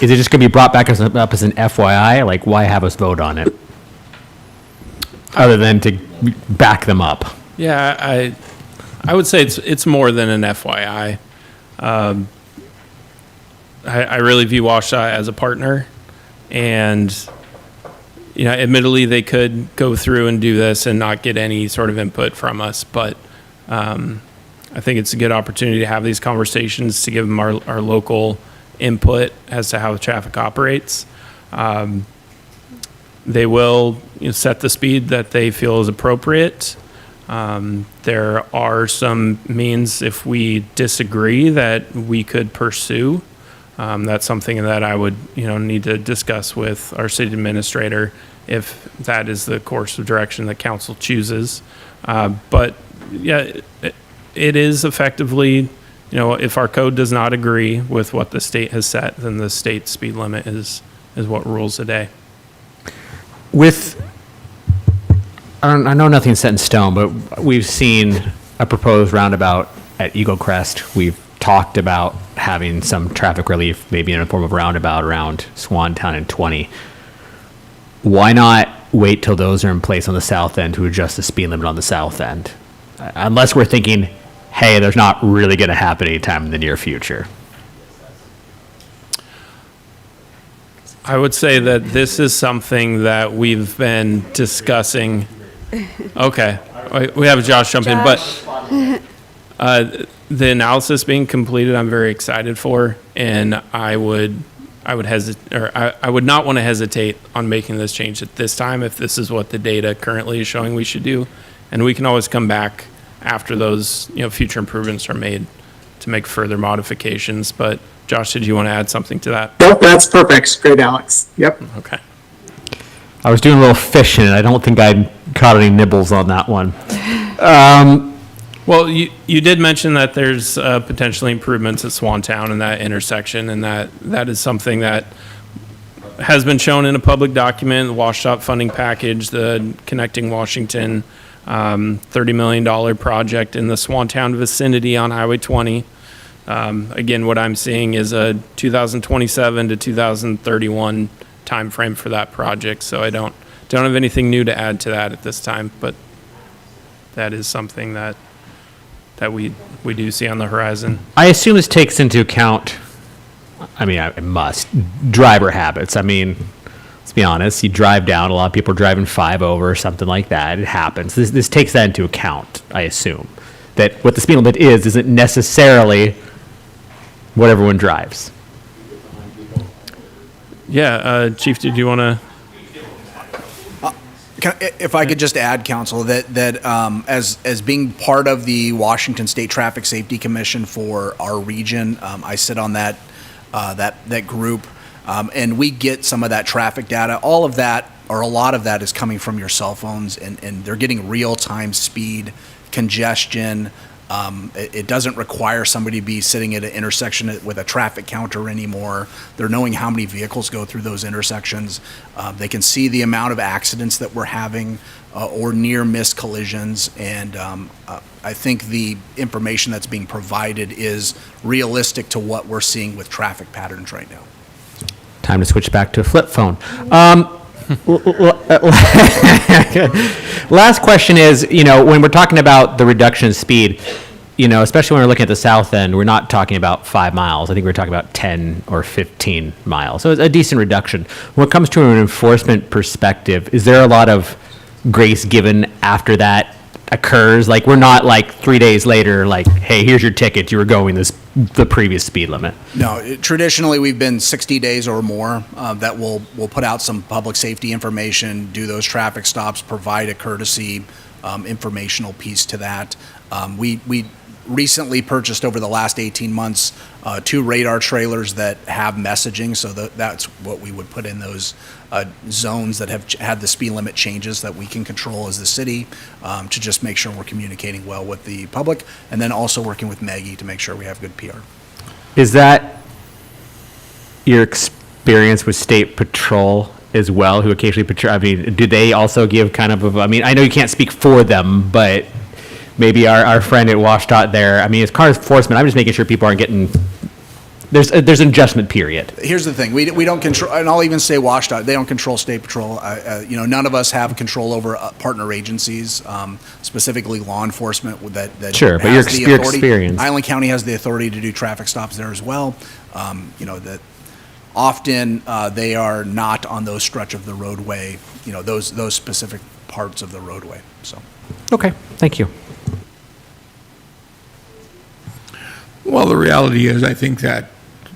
is it just going to be brought back up as an FYI? Like, why have us vote on it? Other than to back them up. Yeah, I would say it's more than an FYI. I really view WashDOT as a partner, and admittedly they could go through and do this and not get any sort of input from us, but I think it's a good opportunity to have these conversations to give them our local input as to how the traffic operates. They will set the speed that they feel is appropriate. There are some means if we disagree that we could pursue. That's something that I would need to discuss with our city administrator if that is the course of direction that council chooses. But yeah, it is effectively, if our code does not agree with what the state has set, then the state speed limit is what rules the day. I know nothing's set in stone, but we've seen a proposed roundabout at Eagle Crest. We've talked about having some traffic relief, maybe in a form of roundabout around Swantown and 20. Why not wait till those are in place on the south end to adjust the speed limit on the south end? Unless we're thinking, hey, there's not really going to happen anytime in the near future. I would say that this is something that we've been discussing. Okay, we have Josh jump in, but the analysis being completed, I'm very excited for, and I would not want to hesitate on making this change at this time if this is what the data currently is showing we should do, and we can always come back after those future improvements are made to make further modifications. But Josh, did you want to add something to that? Nope, that's perfect. Great, Alex. Yep. Okay. I was doing a little fishing, and I don't think I caught any nibbles on that one. Well, you did mention that there's potentially improvements at Swantown in that intersection, and that is something that has been shown in a public document, the WashDOT funding package, the Connecting Washington $30 million project in the Swantown vicinity on Highway 20. Again, what I'm seeing is a 2027 to 2031 timeframe for that project, so I don't have anything new to add to that at this time, but that is something that we do see on the horizon. I assume this takes into account, it must, driver habits. Let's be honest, you drive down, a lot of people are driving 5 over or something like that. It happens. This takes that into account, I assume. That what the speed limit isn't necessarily what everyone drives. Yeah, Chief, did you want to? If I could just add, Council, that as being part of the Washington State Traffic Safety Commission for our region, I sit on that group, and we get some of that traffic data. All of that, or a lot of that, is coming from your cell phones, and they're getting real-time speed, congestion, It doesn't require somebody to be sitting at an intersection with a traffic counter anymore. They're knowing how many vehicles go through those intersections. They can see the amount of accidents that we're having or near miss collisions. And I think the information that's being provided is realistic to what we're seeing with traffic patterns right now. Time to switch back to a flip phone. Last question is, when we're talking about the reduction in speed, especially when we're looking at the south end, we're not talking about 5 miles. I think we're talking about 10 or 15 miles. So it's a decent reduction. When it comes to an enforcement perspective, is there a lot of grace given after that occurs? Like, we're not like 3 days later, like, hey, here's your ticket. You were going the previous speed limit. No, traditionally, we've been 60 days or more that we'll put out some public safety information, do those traffic stops, provide a courtesy informational piece to that. We recently purchased over the last 18 months 2 radar trailers that have messaging, so that's what we would put in those zones that have had the speed limit changes that we can control as the city to just make sure we're communicating well with the public, and then also working with Maggie to make sure we have good PR. Is that your experience with State Patrol as well, who occasionally patrol? I mean, do they also give kind of I know you can't speak for them, but maybe our friend at WashDOT there, I mean, as car enforcement, I'm just making sure people aren't getting, there's an adjustment period. Here's the thing, we don't control, and I'll even say WashDOT, they don't control State Patrol. None of us have control over partner agencies, specifically law enforcement that Sure, but has your experience. Island County has the authority to do traffic stops there as well. That often they are not on those stretch of the roadway, those specific parts of the roadway, so. Okay, thank you. Well, the reality is, I think that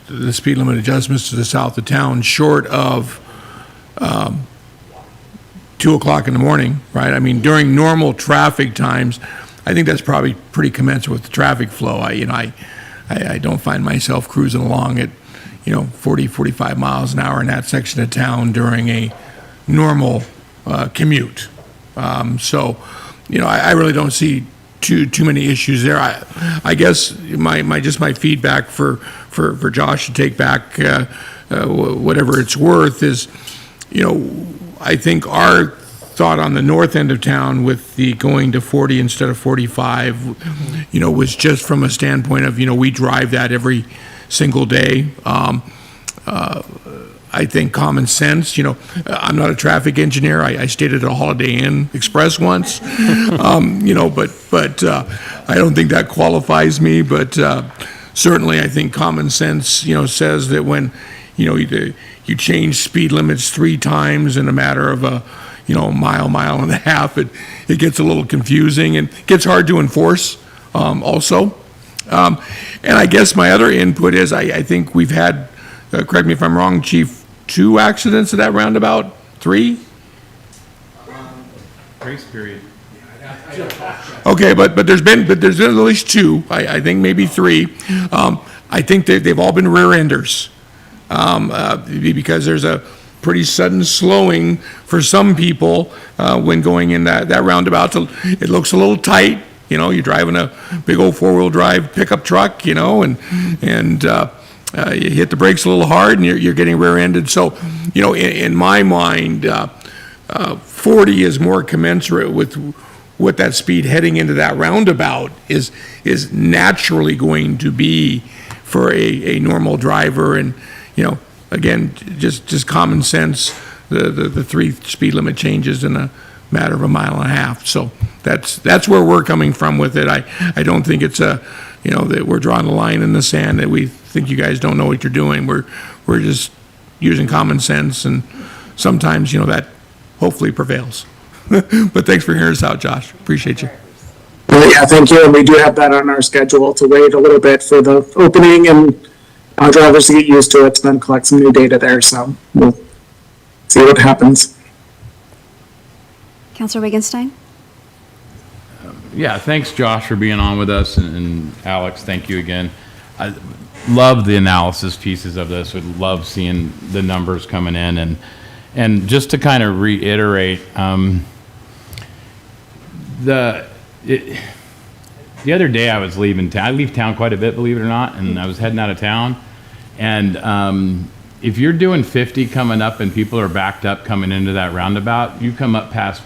the speed limit adjustments to the south of town, short of 2 o'clock in the morning, right? I mean, during normal traffic times, I think that's probably pretty commensurate with the traffic flow. I don't find myself cruising along at 40, 45 miles an hour in that section of town during a normal commute. So, I really don't see too many issues there. I guess my feedback for Josh to take back whatever it's worth is, I think our thought on the north end of town with the going to 40 instead of 45, was just from a standpoint of, we drive that every single day. I think common sense, I'm not a traffic engineer. I stayed at a Holiday Inn Express once, but I don't think that qualifies me. But certainly I think common sense, says that when, you change speed limits 3 times in a matter of a, mile and a half, it gets a little confusing and gets hard to enforce also. And I guess my other input is I think we've had, correct me if I'm wrong, Chief, 2 accidents at that roundabout? 3? Grace period. Okay, but there's been at least 2. I think maybe 3. I think they've all been rear enders because there's a pretty sudden slowing for some people when going in that roundabout. It looks a little tight. You're driving a big old 4-wheel drive pickup truck, and you hit the brakes a little hard and you're getting rear-ended. So, in my mind, 40 is more commensurate with that speed heading into that roundabout is naturally going to be for a normal driver. And, again, just common sense, the 3 speed limit changes in a matter of a mile and a half. So that's where we're coming from with it. I don't think it's that we're drawing a line in the sand that we think you guys don't know what you're doing. We're just using common sense, and sometimes, that hopefully prevails. But thanks for hearing us out, Josh. Appreciate you. Well, yeah, thank you. And we do have that on our schedule to wait a little bit for the opening and our drivers to get used to it, to then collect some new data there. So we'll see what happens. Councilor Wittgenstein? Yeah, thanks, Josh, for being on with us, and Alex, thank you again. I love the analysis pieces of this. Would love seeing the numbers coming in, and just to kind of reiterate, the other day I was leaving town. I leave town quite a bit, believe it or not, and I was heading out of town. And if you're doing 50 coming up and people are backed up coming into that roundabout, you come up past,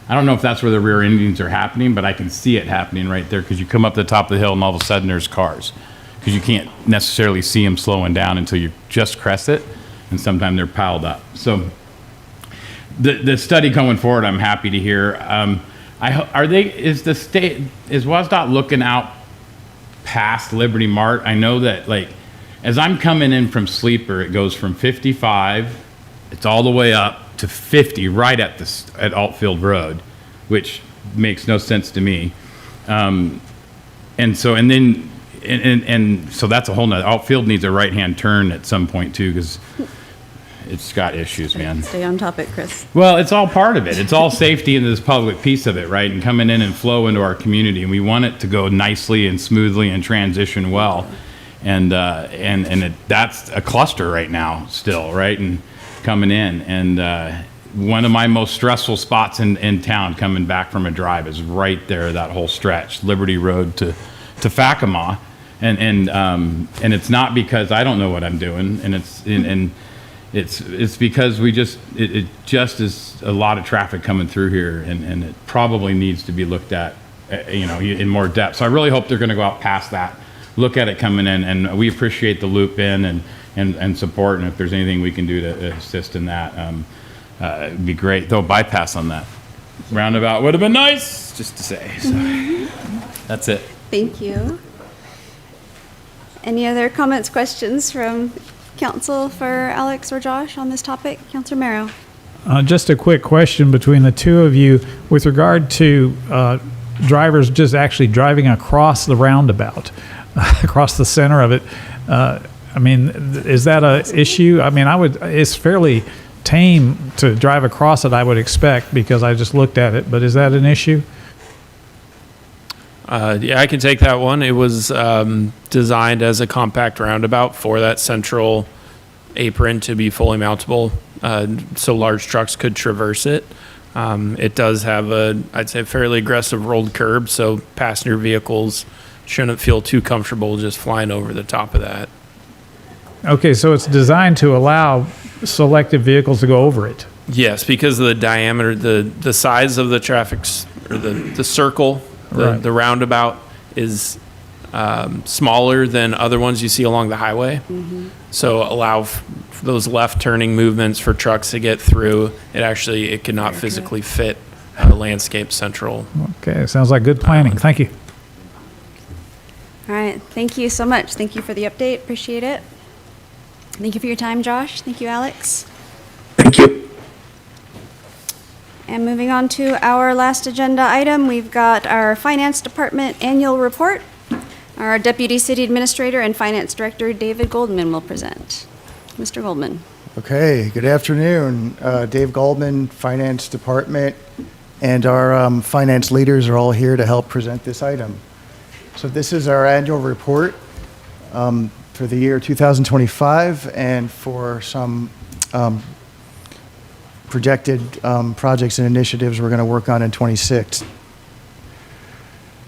I don't know if that's where the rear endings are happening, but I can see it happening right there because you come up the top of the hill and all of a sudden there's cars. Because you can't necessarily see them slowing down until you just crest it, and sometimes they're piled up. So the study going forward, I'm happy to hear. Is WSDOT looking out past Liberty Mart? I know that, like, as I'm coming in from Sleeper, it goes from 55, it's all the way up to 50 right at Altfield Road, which makes no sense to me. So that's a whole nother, Altfield needs a right-hand turn at some point too, because it's got issues, man. Stay on topic, Chris. Well, it's all part of it. It's all safety and this public piece of it, right? And coming in and flow into our community. And we want it to go nicely and smoothly and transition well. That's a cluster right now still, right? And coming in. And one of my most stressful spots in town coming back from a drive is right there, that whole stretch, Liberty Road to Facama. And it's not because I don't know what I'm doing. And it's because it just is a lot of traffic coming through here, and it probably needs to be looked at, in more depth. So I really hope they're going to go out past that, look at it coming in, and we appreciate the loop in and support. And if there's anything we can do to assist in that, it'd be great. Though bypass on that roundabout would have been nice, just to say. So that's it. Thank you. Any other comments, questions from council for Alex or Josh on this topic? Councilor Merrow. Just a quick question between the two of you with regard to drivers just actually driving across the roundabout, across the center of it. Is that a issue? It's fairly tame to drive across it, I would expect, because I just looked at it, but is that an issue? Yeah, I can take that one. It was designed as a compact roundabout for that central apron to be fully mountable, so large trucks could traverse it. It does have I'd say, fairly aggressive rolled curb, so passenger vehicles shouldn't feel too comfortable just flying over the top of that. Okay, so it's designed to allow selective vehicles to go over it. Yes, because of the diameter, the size of the the circle. The roundabout is smaller than other ones you see along the highway. Mm-hmm. So allow those left turning movements for trucks to get through. It cannot physically fit landscape central. Okay, sounds like good planning. Thank you. All right, thank you so much. Thank you for the update. Appreciate it. Thank you for your time, Josh. Thank you, Alex. Thank you. And moving on to our last agenda item, we've got our Finance Department Annual Report. Our Deputy City Administrator and Finance Director, David Goldman, will present. Mr. Goldman. Okay, good afternoon. Dave Goldman, Finance Department, and our finance leaders are all here to help present this item. So this is our annual report for the year 2025 and for some projected projects and initiatives we're going to work on in 26.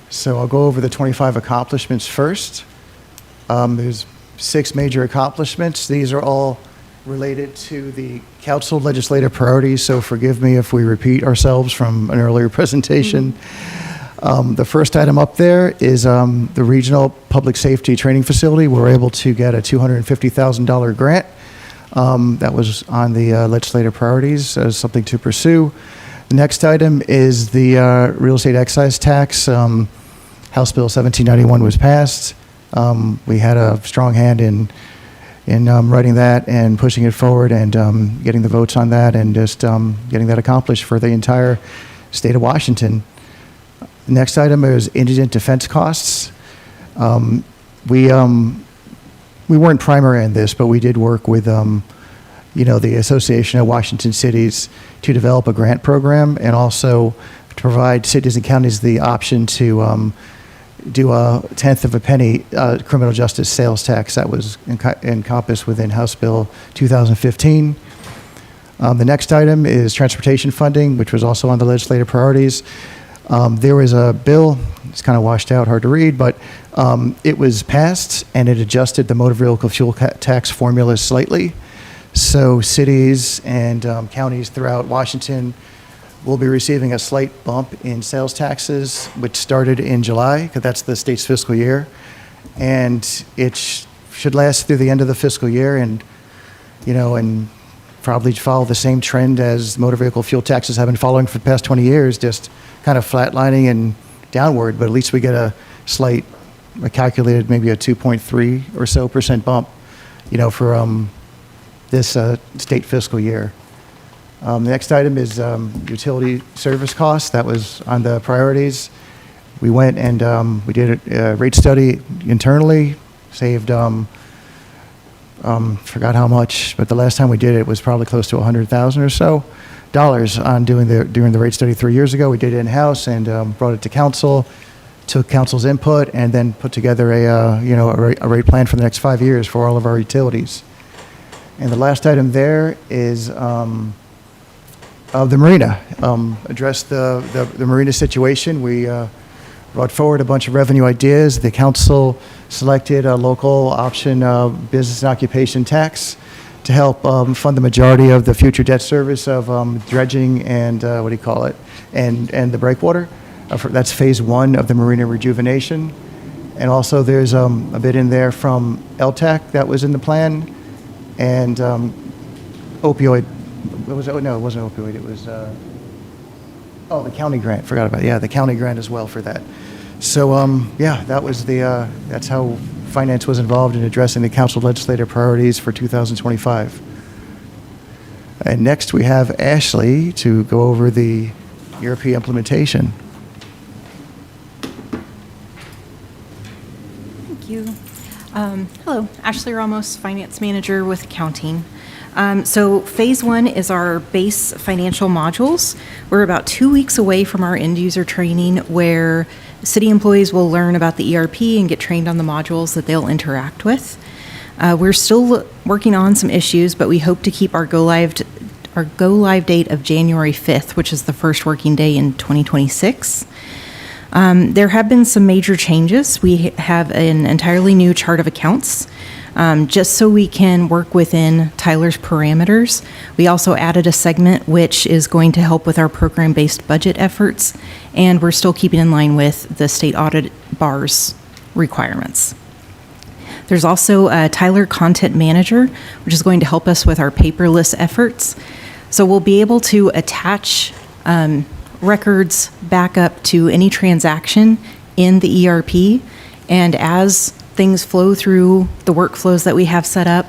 So I'll go over the 25 accomplishments first. There's 6 major accomplishments. These are all related to the council legislative priorities, so forgive me if we repeat ourselves from an earlier presentation. Mm-hmm. The first item up there is the Regional Public Safety Training Facility. We're able to get a $250,000 grant. That was on the legislative priorities as something to pursue. The next item is the real estate excise tax. House Bill 1791 was passed. We had a strong hand in writing that and pushing it forward and getting the votes on that and just getting that accomplished for the entire state of Washington. The next item is indigent defense costs. We weren't primary in this, but we did work with, the Association of Washington Cities to develop a grant program and also to provide cities and counties the option to do a tenth of a penny criminal justice sales tax that was encompassed within House Bill 2015. The next item is transportation funding, which was also on the legislative priorities. There was a bill, it's kind of washed out, hard to read, but it was passed and it adjusted the motor vehicle fuel tax formula slightly. So cities and counties throughout Washington will be receiving a slight bump in sales taxes, which started in July, because that's the state's fiscal year. And it should last through the end of the fiscal year and, and probably follow the same trend as motor vehicle fuel taxes have been following for the past 20 years, just kind of flatlining and downward, but at least we get a slight, I calculated maybe a 2.3 or so % bump, for this state fiscal year. The next item is utility service costs. That was on the priorities. We went and we did a rate study internally, saved, forgot how much, but the last time we did it was probably close to $100,000 or so on doing the rate study 3 years ago. We did it in-house and brought it to council, took council's input, and then put together a rate plan for the next 5 years for all of our utilities. And the last item there is of the marina. Address the marina situation. We brought forward a bunch of revenue ideas. The council selected a local option business and occupation tax to help fund the majority of the future debt service of dredging and and the breakwater. That's phase 1 of the marina rejuvenation. And also there's a bit in there from LTAC that was in the plan. And opioid, what was it? No, it wasn't opioid. It was, the county grant. Forgot about it. Yeah, the county grant as well for that. So, that was that's how finance was involved in addressing the council legislative priorities for 2025. And next we have Ashley to go over the ERP implementation. Thank you. Hello, Ashley Ramos, Finance Manager with Accounting. So phase 1 is our base financial modules. We're about 2 weeks away from our end user training where city employees will learn about the ERP and get trained on the modules that they'll interact with. We're still working on some issues, but we hope to keep our go live date of January 5th, which is the first working day in 2026. There have been some major changes. We have an entirely new chart of accounts, just so we can work within Tyler's parameters. We also added a segment which is going to help with our program-based budget efforts, and we're still keeping in line with the state audit bar's requirements. There's also a Tyler Content Manager, which is going to help us with our paperless efforts. So we'll be able to attach records back up to any transaction in the ERP, and as things flow through the workflows that we have set up,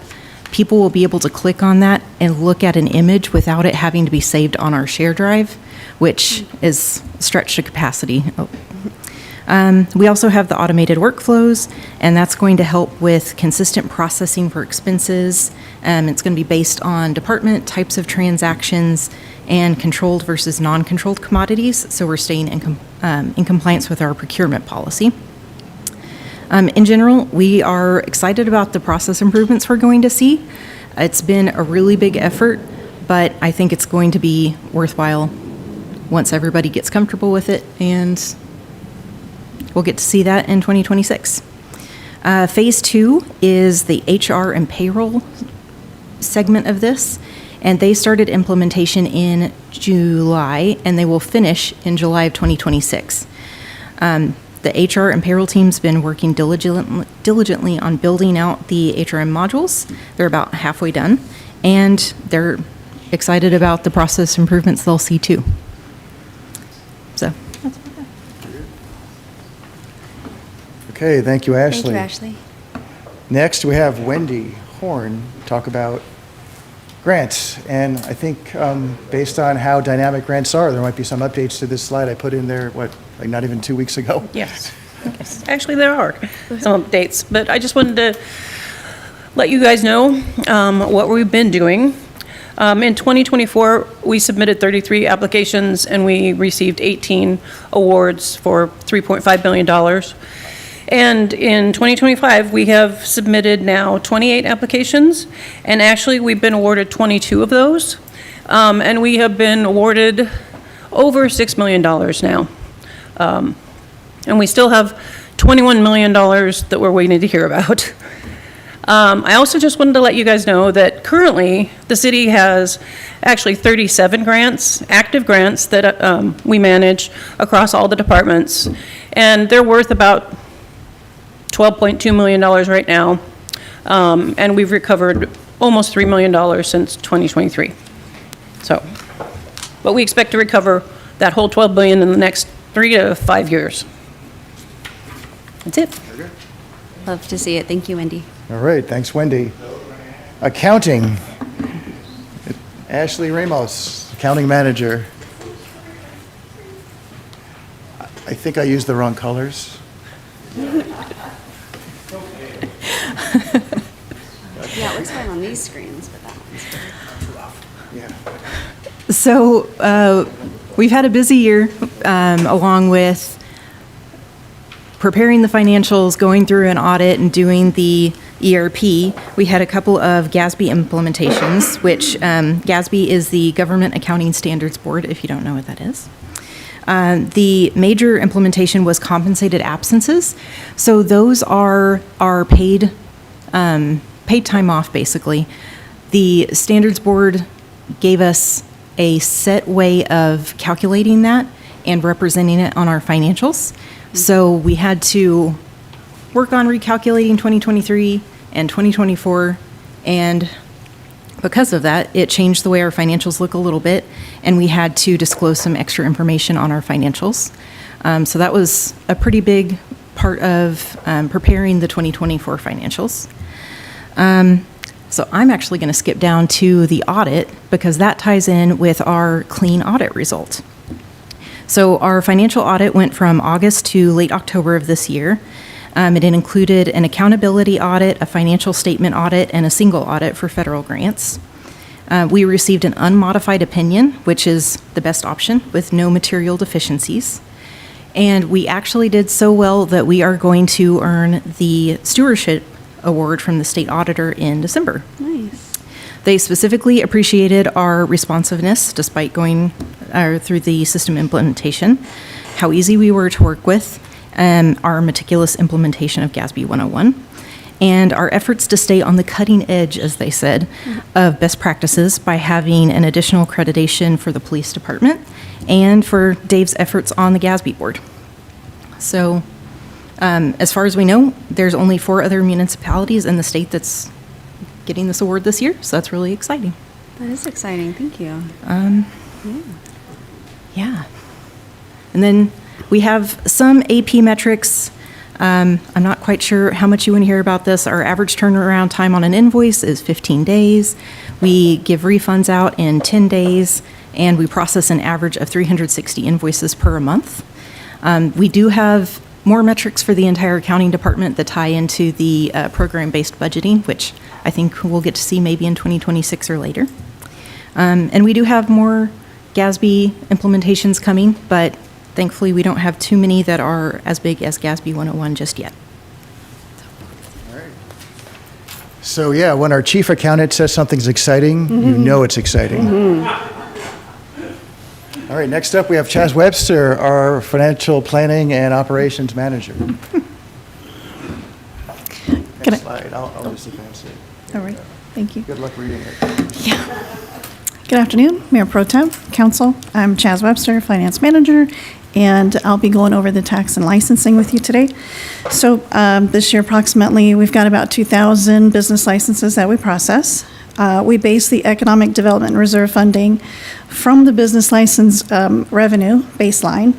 people will be able to click on that and look at an image without it having to be saved on our share drive, which is stretched to capacity. We also have the automated workflows, and that's going to help with consistent processing for expenses. It's going to be based on department, types of transactions, and controlled versus non-controlled commodities, so we're staying in compliance with our procurement policy. In general, we are excited about the process improvements we're going to see. It's been a really big effort, but I think it's going to be worthwhile once everybody gets comfortable with it, and we'll get to see that in 2026. Phase 2 is the HR and payroll segment of this, and they started implementation in July, and they will finish in July of 2026. The HR and payroll team's been working diligently on building out the HRM modules. They're about halfway done, and they're excited about the process improvements they'll see too. So that's about it. Okay, thank you, Ashley. Thank you, Ashley. Next, we have Wendy Horn talk about grants. And I think based on how dynamic grants are, there might be some updates to this slide I put in there, like not even 2 weeks ago? Yes. Actually, there are some updates, but I just wanted to let you guys know what we've been doing. In 2024, we submitted 33 applications and we received 18 awards for $3.5 billion. And in 2025, we have submitted now 28 applications, and actually we've been awarded 22 of those. And we have been awarded over $6 million now. And we still have $21 million that we're waiting to hear about. I also just wanted to let you guys know that currently the city has actually 37 grants, active grants that we manage across all the departments. And they're worth about $12.2 million right now. And we've recovered almost $3 million since 2023. So, but we expect to recover that whole 12 billion in the next 3 to 5 years. That's it. Love to see it. Thank you, Wendy. All right, thanks, Wendy. Accounting, Ashley Ramos, accounting manager. I think I used the wrong colors. Yeah, it looks fine on these screens, but that one's good. Yeah. So we've had a busy year along with preparing the financials, going through an audit, and doing the ERP. We had a couple of GASB implementations, which GASB is the Government Accounting Standards Board, if you don't know what that is. The major implementation was compensated absences. So those are paid time off, basically. The Standards Board gave us a set way of calculating that and representing it on our financials. So we had to work on recalculating 2023 and 2024, and because of that, it changed the way our financials look a little bit, and we had to disclose some extra information on our financials. So that was a pretty big part of preparing the 2024 financials. So I'm actually going to skip down to the audit because that ties in with our clean audit result. So our financial audit went from August to late October of this year. It included an accountability audit, a financial statement audit, and a single audit for federal grants. We received an unmodified opinion, which is the best option, with no material deficiencies. And we actually did so well that we are going to earn the stewardship award from the state auditor in December. Nice. They specifically appreciated our responsiveness despite going through the system implementation, how easy we were to work with, our meticulous implementation of GASB 101, and our efforts to stay on the cutting edge, as they said, of best practices by having an additional accreditation for the police department and for Dave's efforts on the GASB board. So as far as we know, there's only 4 other municipalities in the state that's getting this award this year, so that's really exciting. That is exciting. Thank you. Yeah. And then we have some AP metrics. I'm not quite sure how much you want to hear about this. Our average turnaround time on an invoice is 15 days. We give refunds out in 10 days, and we process an average of 360 invoices per month. We do have more metrics for the entire accounting department that tie into the program-based budgeting, which I think we'll get to see maybe in 2026 or later. And we do have more GASB implementations coming, but thankfully we don't have too many that are as big as GASB 101 just yet. So yeah, when our chief accountant says something's exciting, you know it's exciting. All right, next up we have Chaz Webster, our financial planning and operations manager. Next slide, I'll just advance it. All right, thank you. Good luck reading it. Yeah. Good afternoon, Mayor Pro Tem, Council. I'm Chaz Webster, Finance Manager, and I'll be going over the tax and licensing with you today. So this year approximately, we've got about 2,000 business licenses that we process. We base the Economic Development Reserve funding from the business license revenue baseline.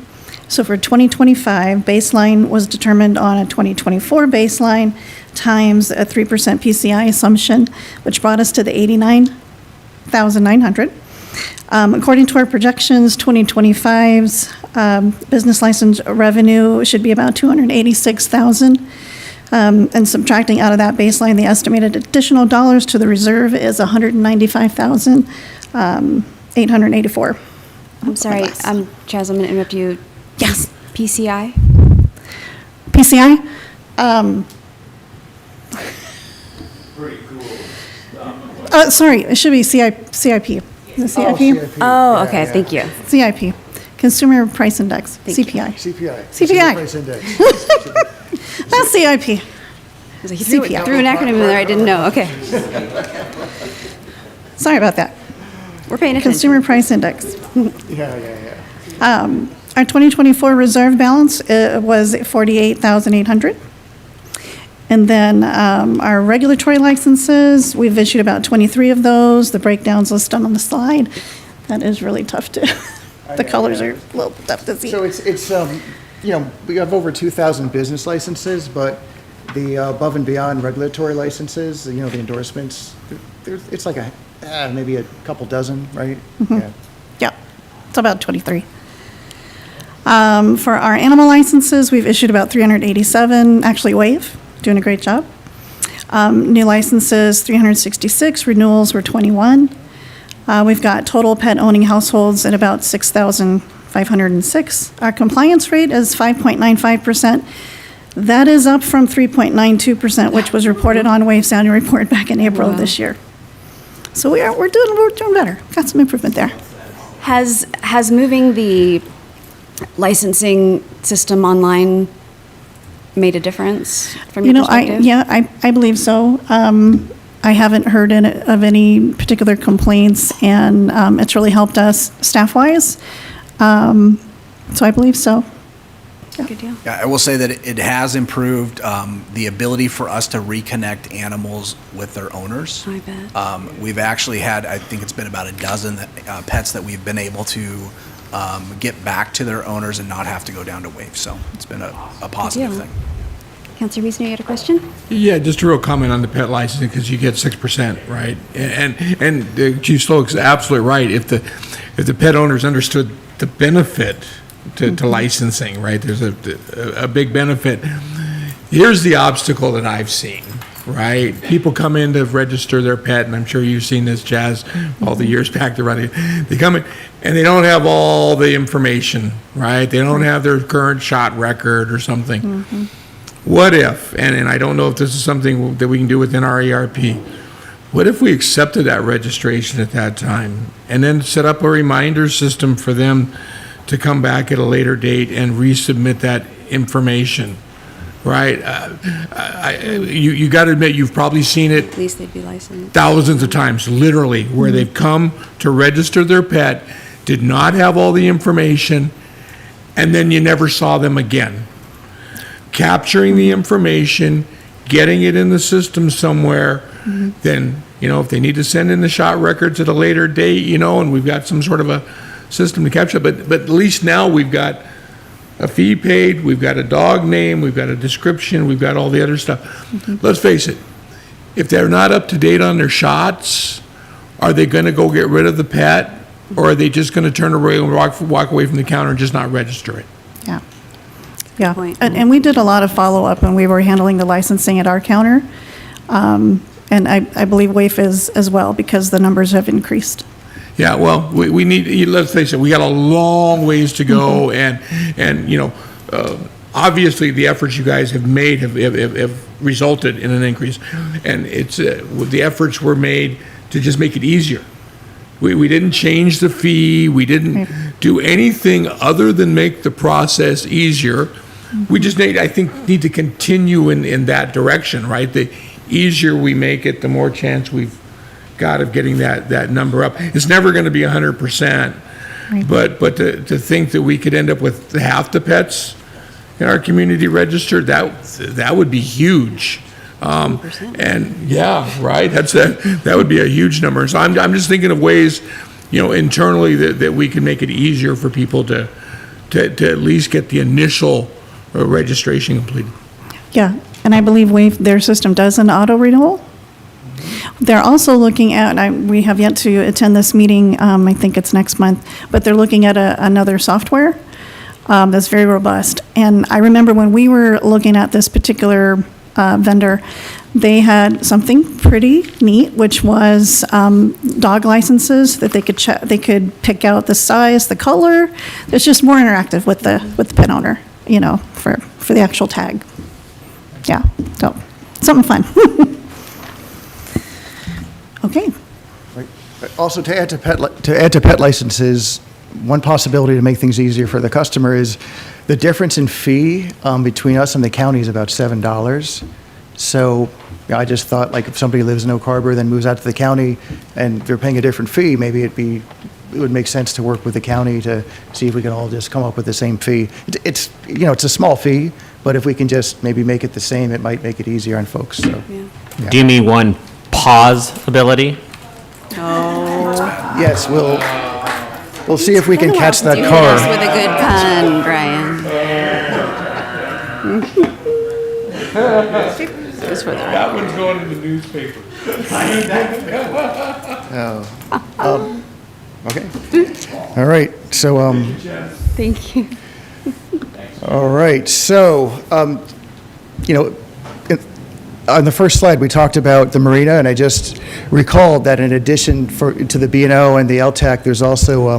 So for 2025, baseline was determined on a 2024 baseline times a 3% PCI assumption, which brought us to the 89,900. According to our projections, 2025's business license revenue should be about 286,000. And subtracting out of that baseline, the estimated additional dollars to the reserve is 195,884. I'm sorry, Chaz, I'm going to interrupt you. Yes. PCI? PCI? Sorry, it should be CIP. The CIP? Oh, okay, thank you. CIP. Consumer Price Index, CPI. CPI. CPI. Consumer Price Index. That's CIP. He threw an acronym in there I didn't know. Okay. Sorry about that. We're paying attention. Consumer Price Index. Yeah. Our 2024 reserve balance was 48,800. And then our regulatory licenses, we've issued about 23 of those. The breakdown's listed on the slide. That is really tough to, the colors are a little tough to see. So it's we have over 2,000 business licenses, but the above and beyond regulatory licenses, the endorsements, it's like maybe a couple dozen, right? Yeah. Yeah, it's about 23. For our animal licenses, we've issued about 387, actually WAVE, doing a great job. New licenses, 366, renewals were 21. We've got total pet owning households at about 6,506. Our compliance rate is 5.95%. That is up from 3.92%, which was reported on WAVE's annual report back in April of this year. So we're doing better. Got some improvement there. Has moving the licensing system online made a difference from your perspective? I believe so. I haven't heard of any particular complaints, and it's really helped us staff-wise. So I believe so. Good deal. Yeah, I will say that it has improved the ability for us to reconnect animals with their owners. I bet. We've actually had, I think it's been about a dozen pets that we've been able to get back to their owners and not have to go down to WAVE. So it's been a positive deal. thing. Councilor Wiesner, you had a question? Yeah, just a real comment on the pet licensing, because you get 6%, right? And Chief Slowick's absolutely right. If the pet owners understood the benefit to licensing, right? There's a big benefit. Here's the obstacle that I've seen, right? People come in to register their pet, and I'm sure you've seen this, Jazz, all the years back they're running. They come in, and they don't have all the information, right? They don't have their current shot record or something. Mm-hmm. What if, and I don't know if this is something that we can do within our ERP, what if we accepted that registration at that time and then set up a reminder system for them to come back at a later date and resubmit that information, right? You got to admit, you've probably seen it At least they'd be licensed. thousands of times, literally, where they've come to register their pet, did not have all the information, and then you never saw them again. Capturing the information, getting it in the system somewhere, then, if they need to send in the shot records at a later date, and we've got some sort of a system to capture, but at least now we've got a fee paid, we've got a dog name, we've got a description, we've got all the other stuff. Let's face it, if they're not up to date on their shots, are they going to go get rid of the pet, or are they just going to turn away and walk away from the counter and just not register it? Yeah, and we did a lot of follow-up when we were handling the licensing at our counter. And I believe WAFE is as well, because the numbers have increased. Yeah, well, we need, let's face it, we got a long ways to go, and obviously the efforts you guys have made have resulted in an increase, and it's the efforts were made to just make it easier. We didn't change the fee, we didn't do anything other than make the process easier. We just need to continue in that direction, right? The easier we make it, the more chance we've got of getting that number up. It's never going to be 100%, but to think that we could end up with half the pets in our community registered, that would be huge. And yeah, right. That would be a huge number. So I'm just thinking of ways, internally that we can make it easier for people to at least get the initial registration completed. Yeah, and I believe WAFE, their system does an auto renewal. They're also looking at, we have yet to attend this meeting, I think it's next month, but they're looking at another software that's very robust. And I remember when we were looking at this particular vendor, they had something pretty neat, which was dog licenses that they could they could pick out the size, the color. It's just more interactive with the pet owner, for the actual tag. Yeah, so something fun. Okay. Also, to add to pet licenses, one possibility to make things easier for the customer is the difference in fee between us and the county is about $7. So I just thought, like, if somebody lives in Oak Harbor, then moves out to the county, and they're paying a different fee, maybe it would make sense to work with the county to see if we can all just come up with the same fee. It's a small fee, but if we can just maybe make it the same, it might make it easier on folks, so. Yeah. Do you mean one pause ability? Yes, we'll see if we can catch that car. With a good pun, Brian. Just for the record. That one's going in the newspaper. Okay. All right, so, Thank you. all right, so, on the first slide, we talked about the marina, and I just recalled that in addition to the B&O and the LTAC, there's also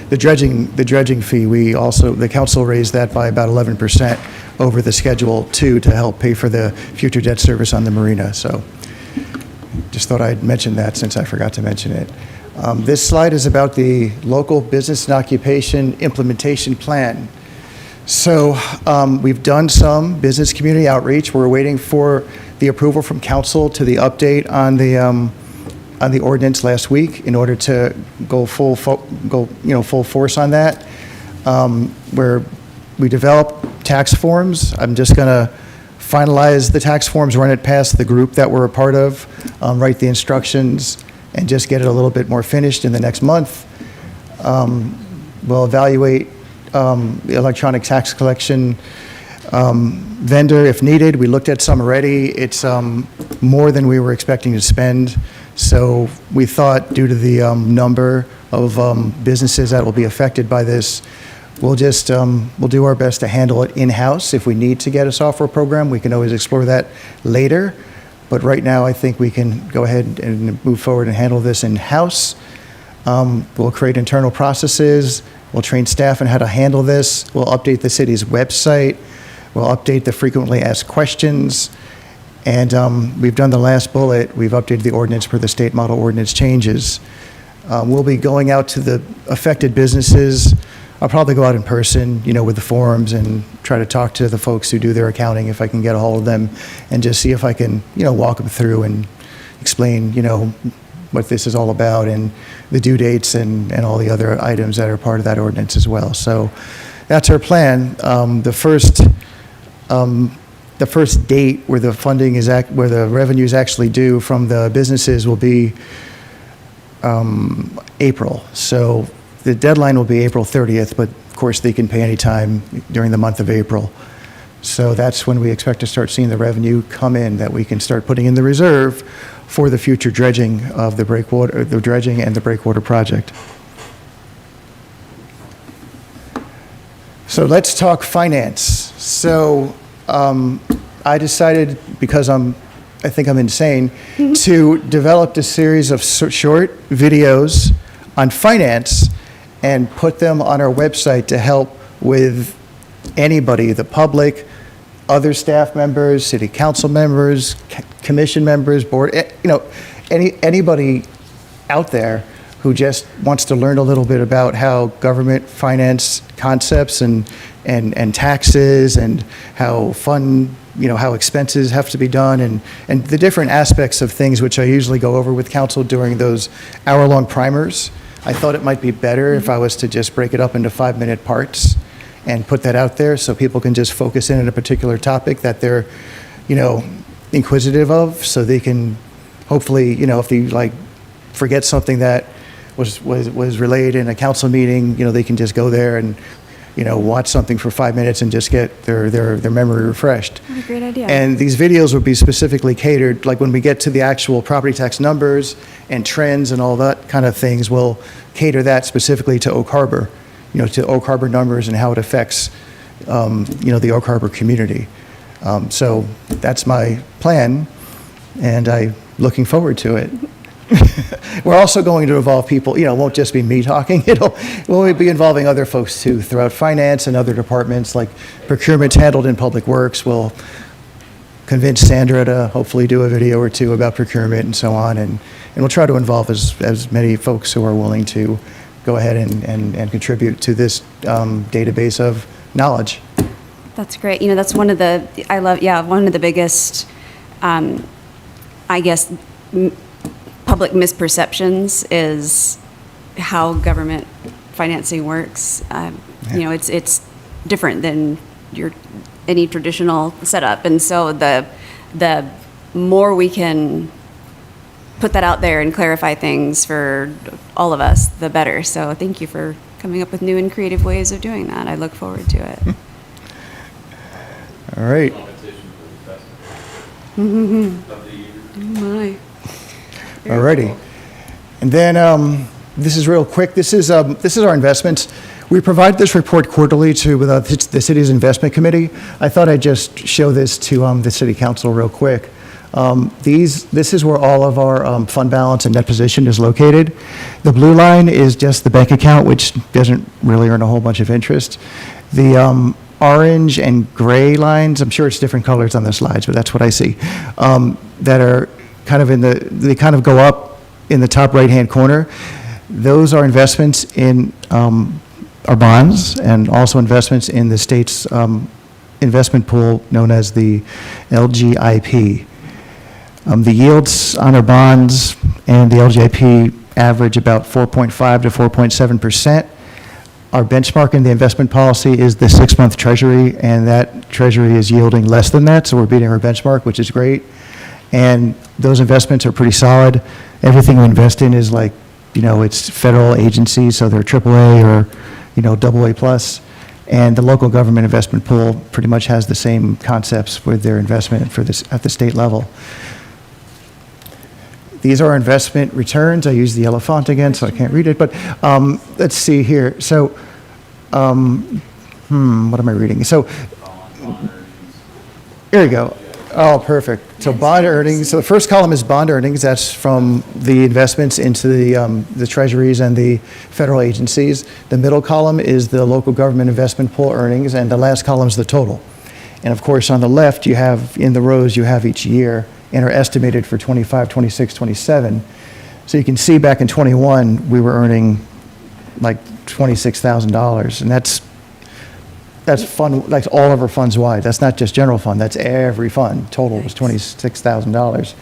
the dredging fee. The council raised that by about 11% over the Schedule 2 to help pay for the future debt service on the marina. So just thought I'd mention that since I forgot to mention it. This slide is about the local business and occupation implementation plan. So we've done some business community outreach. We're waiting for the approval from council to the update on the ordinance last week in order to go full force on that. Where we develop tax forms. I'm just going to finalize the tax forms, run it past the group that we're a part of, write the instructions, and just get it a little bit more finished in the next month. We'll evaluate the electronic tax collection vendor if needed. We looked at some already. It's more than we were expecting to spend. So we thought, due to the number of businesses that will be affected by this, we'll do our best to handle it in-house. If we need to get a software program, we can always explore that later. But right now, I think we can go ahead and move forward and handle this in-house. We'll create internal processes. We'll train staff on how to handle this. We'll update the city's website. We'll update the frequently asked questions. And we've done the last bullet. We've updated the ordinance per the state model ordinance changes. We'll be going out to the affected businesses. I'll probably go out in person, with the forums and try to talk to the folks who do their accounting if I can get a hold of them and just see if I can, walk them through and explain, what this is all about and the due dates and all the other items that are part of that ordinance as well. So that's our plan. The first date where the funding is where the revenue is actually due from the businesses will be April. So the deadline will be April 30th, but of course they can pay any time during the month of April. So that's when we expect to start seeing the revenue come in that we can start putting in the reserve for the future dredging of the dredging and the breakwater project. So let's talk finance. So I decided, because I think I'm insane, to develop a series of short videos on finance and put them on our website to help with anybody, the public, other staff members, city council members, commission members, board, anybody out there who just wants to learn a little bit about how government finance concepts and taxes and how how expenses have to be done and the different aspects of things which I usually go over with council during those hour-long primers. I thought it might be better if I was to just break it up into 5-minute parts and put that out there so people can just focus in on a particular topic that they're, inquisitive of, so they can hopefully, if they forget something that was relayed in a council meeting, they can just go there and, watch something for 5 minutes and just get their memory refreshed. What a great idea. And these videos will be specifically catered, like when we get to the actual property tax numbers and trends and all that kind of things, we'll cater that specifically to Oak Harbor, to Oak Harbor numbers and how it affects, the Oak Harbor community. So that's my plan, and I'm looking forward to it. We're also going to involve people, it won't just be me talking, we'll be involving other folks too throughout finance and other departments, like procurement's handled in public works. We'll convince Sandra to hopefully do a video or two about procurement and so on, and we'll try to involve as many folks who are willing to go ahead and contribute to this database of knowledge. That's great. You know, that's one of the, one of the biggest, I guess, public misperceptions is how government financing works. You know, it's different than any traditional setup. And so the more we can put that out there and clarify things for all of us, the better. So thank you for coming up with new and creative ways of doing that. I look forward to it. All right. My. All righty. And then this is real quick. This is our investments. We provide this report quarterly to the city's investment committee. I thought I'd just show this to the city council real quick. This is where all of our fund balance and net position is located. The blue line is just the bank account, which doesn't really earn a whole bunch of interest. The orange and gray lines, I'm sure it's different colors on the slides, but that's what I see, that are kind of they kind of go up in the top right-hand corner. Those are investments in our bonds and also investments in the state's investment pool known as the LGIP. The yields on our bonds and the LGIP average about 4.5 to 4.7%. Our benchmark in the investment policy is the 6-month treasury, and that treasury is yielding less than that, so we're beating our benchmark, which is great. And those investments are pretty solid. Everything we invest in is like, you know, it's federal agencies, so they're AAA or, you know, AA plus. And the local government investment pool pretty much has the same concepts with their investment for this at the state level. These are investment returns. I use the yellow font again, so I can't read it, but let's see here. So, what am I reading? So, here we go. Oh, perfect. So bond earnings, so the first column is bond earnings. That's from the investments into the treasuries and the federal agencies. The middle column is the local government investment pool earnings, and the last column is the total. And of course, on the left, you have, in the rows, you have each year and are estimated for 25, 26, 27. So you can see back in 21, we were earning like $26,000, and that's fund, like all of our funds wide. That's not just general fund, that's every fund. Total was $26,000.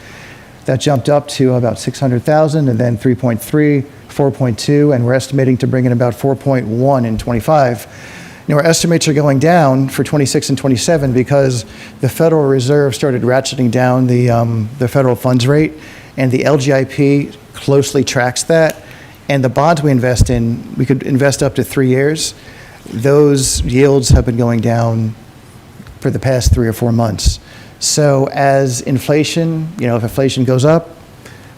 That jumped up to about 600,000 and then 3.3, 4.2, and we're estimating to bring in about 4.1 in 25. Now, our estimates are going down for 26 and 27 because the Federal Reserve started ratcheting down the federal funds rate, and the LGIP closely tracks that. And the bonds we invest in, we could invest up to 3 years. Those yields have been going down for the past 3 or 4 months. So as inflation, you know, if inflation goes up,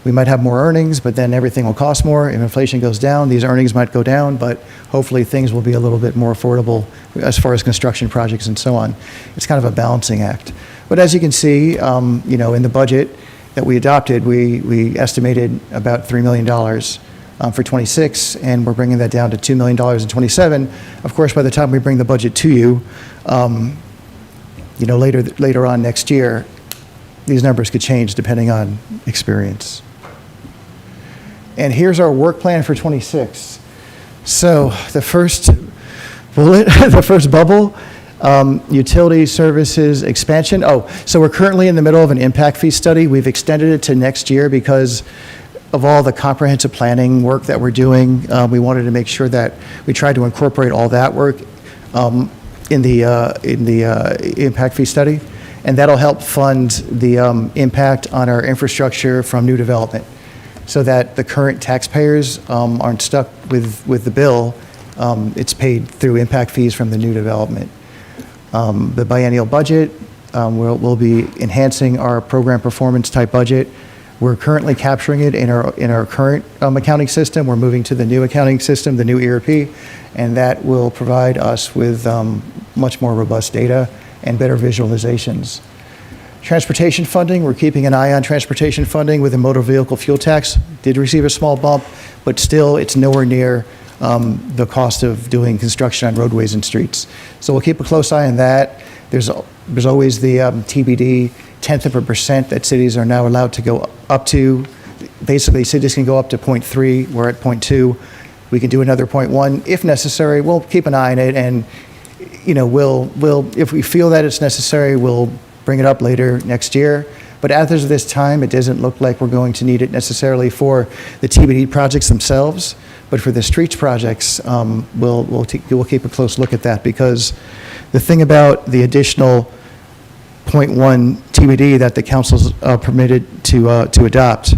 we might have more earnings, but then everything will cost more. If inflation goes down, these earnings might go down, but hopefully things will be a little bit more affordable as far as construction projects and so on. It's kind of a balancing act. But as you can see, you know, in the budget that we adopted, we estimated about $3 million for 26, and we're bringing that down to $2 million in 27. Of course, by the time we bring the budget to you, you know, later on next year, these numbers could change depending on experience. And here's our work plan for 26. So the first bullet, the first bubble, utility services expansion. Oh, so we're currently in the middle of an impact fee study. We've extended it to next year because of all the comprehensive planning work that we're doing. We wanted to make sure that we tried to incorporate all that work in the impact fee study, and that'll help fund the impact on our infrastructure from new development, so that the current taxpayers aren't stuck with the bill. It's paid through impact fees from the new development. The biennial budget, we'll be enhancing our program performance type budget. We're currently capturing it in our current accounting system. We're moving to the new accounting system, the new ERP, and that will provide us with much more robust data and better visualizations. Transportation funding, we're keeping an eye on transportation funding with the motor vehicle fuel tax. Did receive a small bump, but still it's nowhere near the cost of doing construction on roadways and streets. So we'll keep a close eye on that. There's always the TBD 0.1% that cities are now allowed to go up to. Basically, cities can go up to 0.3, we're at 0.2. We can do another .1 if necessary. We'll keep an eye on it, and we'll if we feel that it's necessary, we'll bring it up later next year. But as of this time, it doesn't look like we're going to need it necessarily for the TBD projects themselves. But for the streets projects, we'll keep a close look at that, because the thing about the additional .1 TBD that the council's permitted to adopt,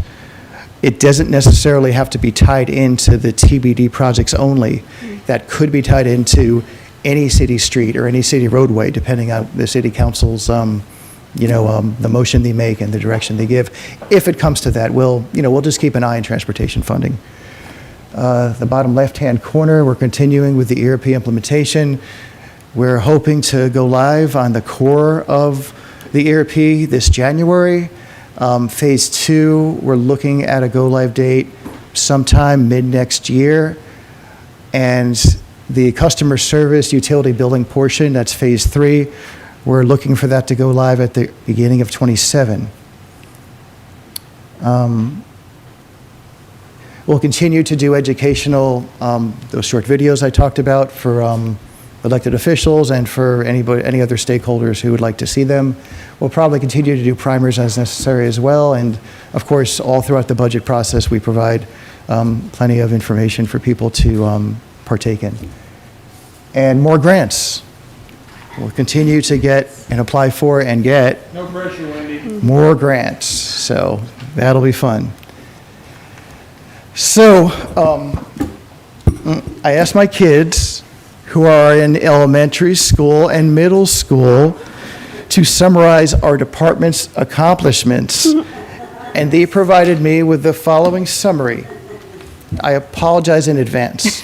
it doesn't necessarily have to be tied into the TBD projects only. That could be tied into any city street or any city roadway, depending on the city council's, the motion they make and the direction they give. If it comes to that, we'll just keep an eye on transportation funding. The bottom left-hand corner, we're continuing with the ERP implementation. We're hoping to go live on the core of the ERP this January. Phase 2, we're looking at a go-live date sometime mid-next year. And the customer service utility billing portion, that's Phase 3, we're looking for that to go live at the beginning of '27. We'll continue to do educational, those short videos I talked about for elected officials and for any other stakeholders who would like to see them. We'll probably continue to do primers as necessary as well. And of course, all throughout the budget process, we provide plenty of information for people to partake in. And more grants. We'll continue to get and apply for and get No pressure, Wendy. more grants. So that'll be fun. So I asked my kids who are in elementary school and middle school to summarize our department's accomplishments, and they provided me with the following summary. I apologize in advance.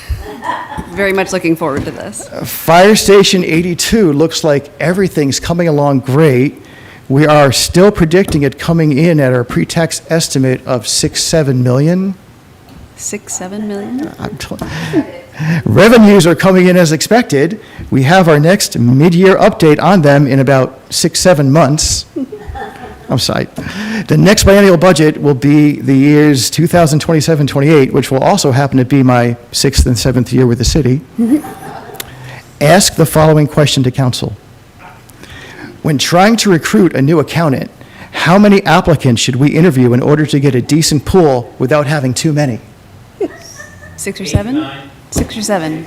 Very much looking forward to this. Fire Station 82 looks like everything's coming along great. We are still predicting it coming in at our pre-tax estimate of $6-7 million. 6-7 million? Revenues are coming in as expected. We have our next mid-year update on them in about 6-7 months. I'm sorry. The next biennial budget will be the years 2027-28, which will also happen to be my 6th and 7th year with the city. Ask the following question to council. When trying to recruit a new accountant, how many applicants should we interview in order to get a decent pool without having too many? 6 or 7? 6 or 7.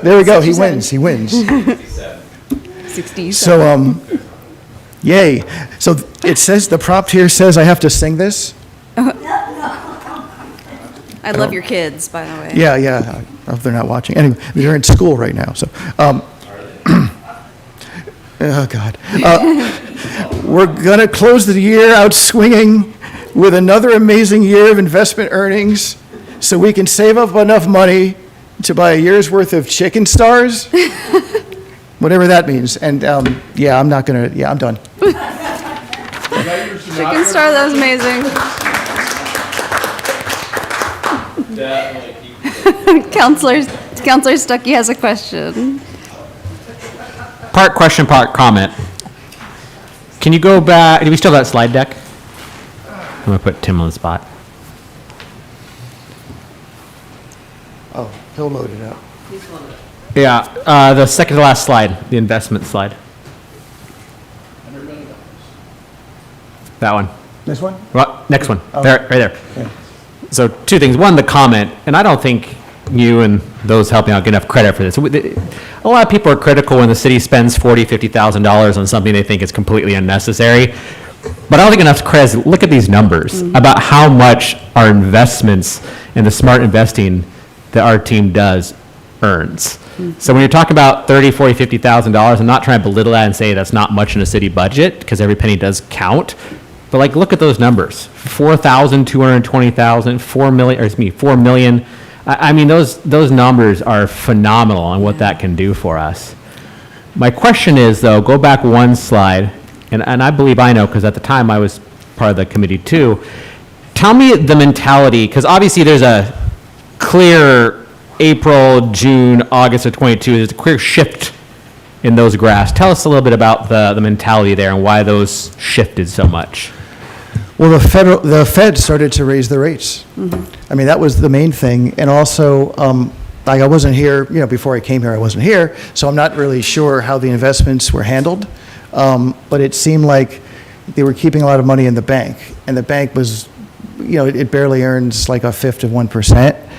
There we go. He wins. He wins. 67. So, yay. So it says, the prompt here says I have to sing this? I love your kids, by the way. Yeah. They're not watching. Anyway, they're in school right now. So, oh, God. We're going to close the year out swinging with another amazing year of investment earnings so we can save up enough money to buy a year's worth of chicken stars, whatever that means. And I'm done. Chicken star, that was amazing. Counselor Stuckey has a question. Part question, part comment. Can you go back? Do we still have that slide deck? I'm going to put Tim on the spot. Oh, he'll load it up. Yeah, the second to last slide, the investment slide. That one. This one? Well, next one. Oh. There, right there. Yeah. So two things. One, the comment, and I don't think you and those helping out get enough credit for this. A lot of people are critical when the city spends $40,000, $50,000 on something they think is completely unnecessary. But I don't think enough credit is look at these numbers about how much our investments and the smart investing that our team does earns. So when you're talking about $30,000, $40,000, $50,000, I'm not trying to belittle that and say that's not much in a city budget, because every penny does count. But like, look at those numbers: 4,220,000, 4 million. I mean, those numbers are phenomenal on what that can do for us. My question is, though, go back one slide, and I believe I know, because at the time I was part of the committee too. Tell me the mentality, because obviously there's a clear April, June, August of 22, there's a clear shift in those graphs. Tell us a little bit about the mentality there and why those shifted so much. Well, the Fed started to raise the rates. I mean, that was the main thing. And also, like I wasn't here, before I came here, I wasn't here, so I'm not really sure how the investments were handled. But it seemed like they were keeping a lot of money in the bank, and the bank was, it barely earns like a fifth of 1%.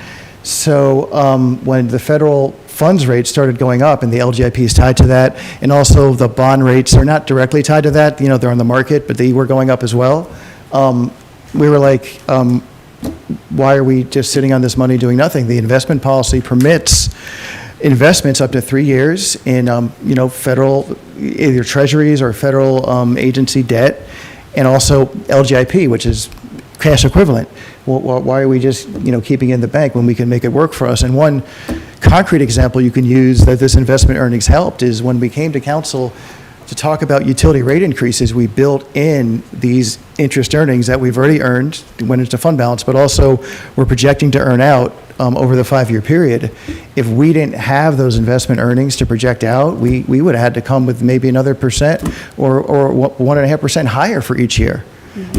So when the federal funds rate started going up, and the LGIP is tied to that, and also the bond rates are not directly tied to that, they're on the market, but they were going up as well. We were like, why are we just sitting on this money doing nothing? The investment policy permits investments up to 3 years in, federal, either treasuries or federal agency debt, and also LGIP, which is cash equivalent. Well, why are we just, keeping it in the bank when we can make it work for us? And one concrete example you can use that this investment earnings helped is when we came to council to talk about utility rate increases, we built in these interest earnings that we've already earned, went into fund balance, but also we're projecting to earn out over the 5-year period. If we didn't have those investment earnings to project out, we would have had to come with maybe another percent or 1.5% higher for each year.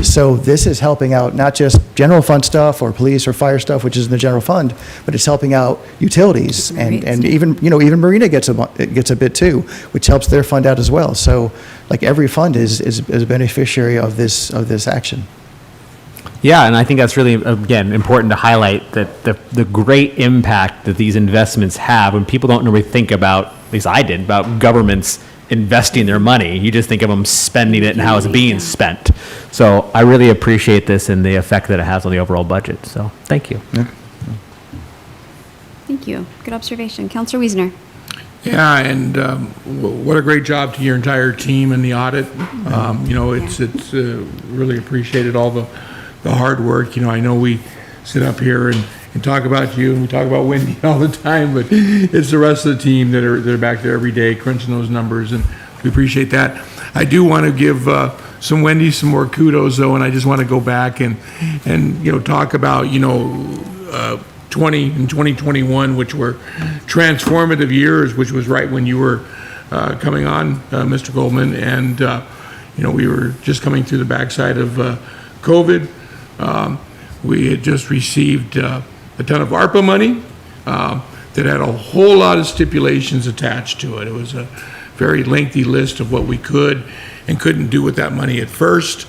So this is helping out not just general fund stuff or police or fire stuff, which is in the general fund, but it's helping out utilities and even Marina gets a bit too, which helps their fund out as well. So like every fund is a beneficiary of this action. Yeah, and I think that's really, again, important to highlight that the great impact that these investments have when people don't really think about, at least I did, about governments investing their money. You just think of them spending it and how it's being spent. So I really appreciate this and the effect that it has on the overall budget. So thank you. Yeah. Thank you. Good observation. Councilor Wiesner. Yeah, and what a great job to your entire team in the audit. It's really appreciated all the hard work. I know we sit up here and talk about you and we talk about Wendy all the time, but it's the rest of the team that are back there every day crunching those numbers, and we appreciate that. I do want to give some Wendy some more kudos though, and I just want to go back and talk about 20 and 2021, which were transformative years, which was right when you were coming on, Mr. Goldman, and we were just coming through the backside of COVID. We had just received a ton of ARPA money that had a whole lot of stipulations attached to it. It was a very lengthy list of what we could and couldn't do with that money at first.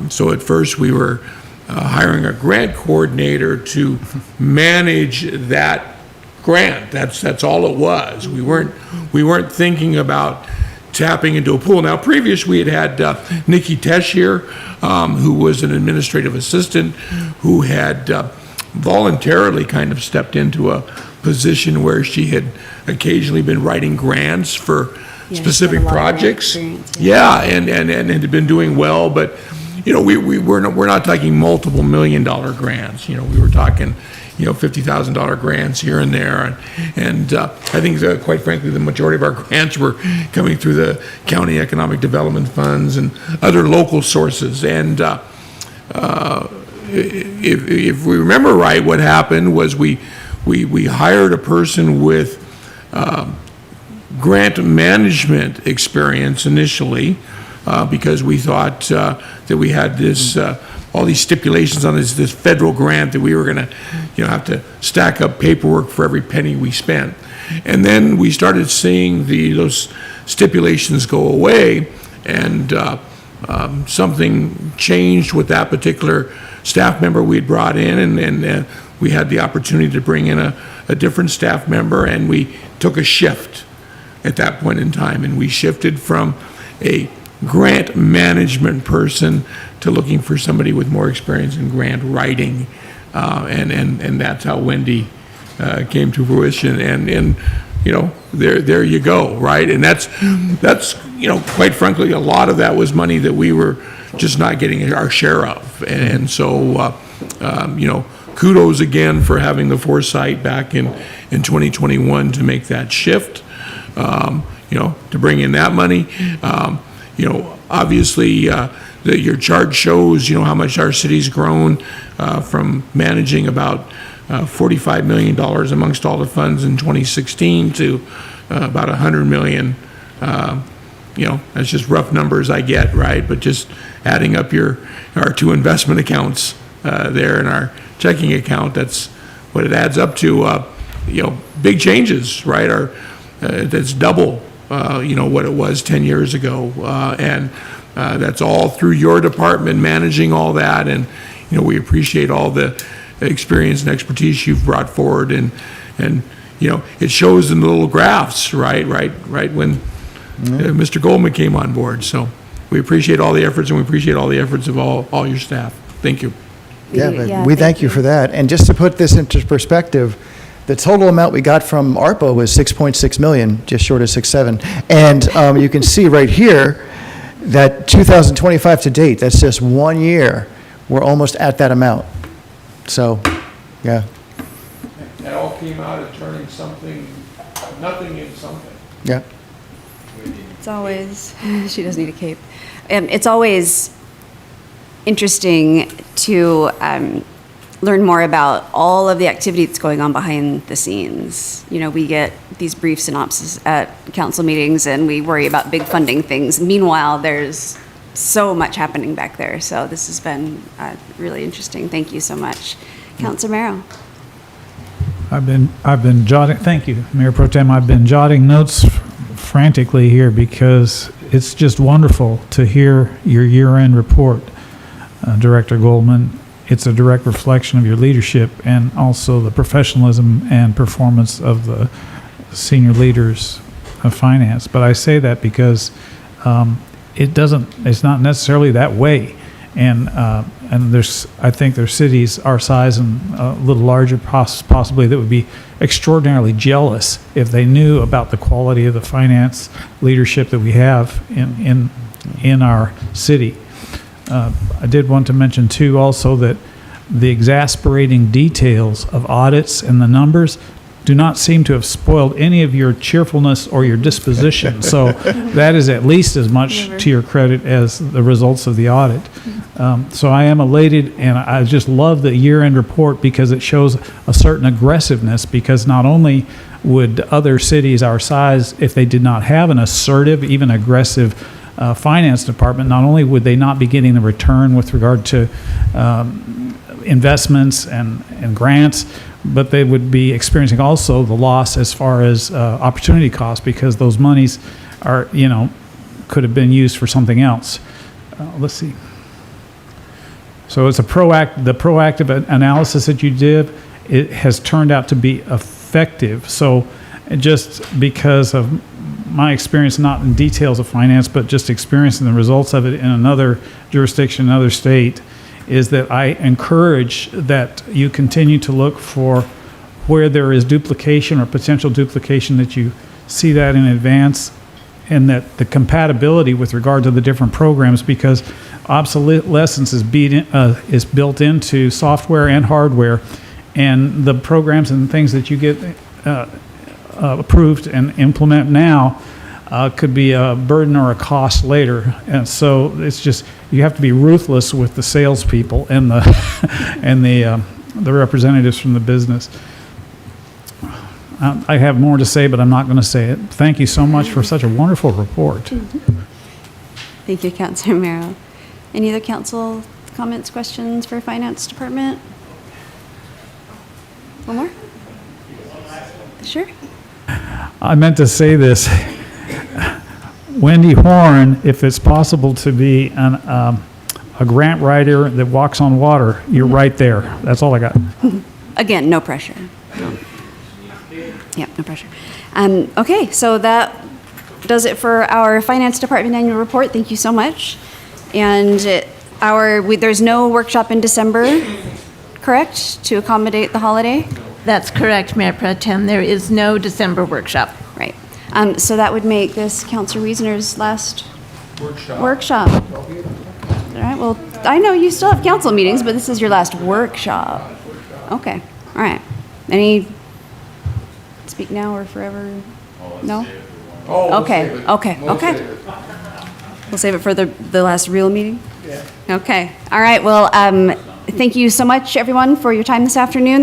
So at first we were hiring a grant coordinator to manage that grant. That's all it was. We weren't thinking about tapping into a pool. Now, previous we had Nikki Tesh here, who was an administrative assistant who had voluntarily kind of stepped into a position where she had occasionally been writing grants for specific projects. Yeah, and had been doing well, but we're not talking multiple $1 million grants. We were talking $50,000 grants here and there, and I think quite frankly the majority of our grants were coming through the county economic development funds and other local sources. And if we remember right, what happened was we hired a person with grant management experience initially because we thought that we had this all these stipulations on this federal grant that we were going to have to stack up paperwork for every penny we spent. And then we started seeing those stipulations go away, and something changed with that particular staff member we had brought in, and we had the opportunity to bring in a different staff member, and we took a shift at that point in time, and we shifted from a grant management person to looking for somebody with more experience in grant writing, and that's how Wendy came to fruition. And there you go, right? And that's quite frankly, a lot of that was money that we were just not getting our share of. And so kudos again for having the foresight back in 2021 to make that shift, to bring in that money. Obviously, your chart shows, how much our city's grown from managing about $45 million amongst all the funds in 2016 to about $100 million that's just rough numbers I get, right? But just adding up our two investment accounts there and our checking account, that's what it adds up to. Big changes, right? That's double, what it was 10 years ago. And that's all through your department managing all that. And, we appreciate all the experience and expertise you've brought forward. And it shows in the little graphs, right when Mr. Goldman came on board. So we appreciate all the efforts, and we appreciate all the efforts of all your staff. Thank you. Yeah, but we thank you for that. And just to put this into perspective, the total amount we got from ARPA was 6.6 million, just short of 6.7. And you can see right here that 2025 to date, that's just 1 year, we're almost at that amount. So, yeah. That all came out of turning nothing into something. Yeah. It's always, she does need a cape. It's always interesting to learn more about all of the activity that's going on behind the scenes. We get these brief synopses at council meetings and we worry about big funding things. Meanwhile, there's so much happening back there. So this has been really interesting. Thank you so much. Councilor Merrill. I've been jotting, thank you, Mayor Pro Tem. I've been jotting notes frantically here because it's just wonderful to hear your year-end report, Director Goldman. It's a direct reflection of your leadership and also the professionalism and performance of the senior leaders of finance. But I say that because it's not necessarily that way. And I think there's cities our size and a little larger possibly that would be extraordinarily jealous if they knew about the quality of the finance leadership that we have in our city. I did want to mention too also that the exasperating details of audits and the numbers do not seem to have spoiled any of your cheerfulness or your disposition. So that is at least as much to your credit as the results of the audit. So I am elated, and I just love the year-end report because it shows a certain aggressiveness, because not only would other cities our size, if they did not have an assertive, even aggressive finance department, not only would they not be getting the return with regard to investments and grants, but they would be experiencing also the loss as far as opportunity costs, because those monies are, could have been used for something else. Let's see. So it's the proactive analysis that you did, it has turned out to be effective. So just because of my experience, not in details of finance, but just experiencing the results of it in another jurisdiction, another state, is that I encourage that you continue to look for where there is duplication or potential duplication, that you see that in advance, and that the compatibility with regard to the different programs, because obsolescence is built into software and hardware, and the programs and things that you get approved and implement now could be a burden or a cost later. And so it's just, you have to be ruthless with the salespeople and the representatives from the business. I have more to say, but I'm not going to say it. Thank you so much for such a wonderful report. Thank you, Councilor Merrill. Any other council comments, questions for Finance Department? One more? Sure. I meant to say this. Wendy Horn, if it's possible to be a grant writer that walks on water, you're right there. That's all I got. Again, no pressure. Yeah, no pressure. Okay, so that does it for our Finance Department annual report. Thank you so much. And there's no workshop in December, correct, to accommodate the holiday? That's correct, Mayor Pro Tem. There is no December workshop. Right. So that would make this Councilor Wiesner's last workshop. All right, well, I know you still have council meetings, but this is your last workshop. Okay, all right. Any speak now or forever? No? Okay. We'll save it for the last real meeting? Yeah. Okay, all right, well, thank you so much, everyone, for your time this afternoon.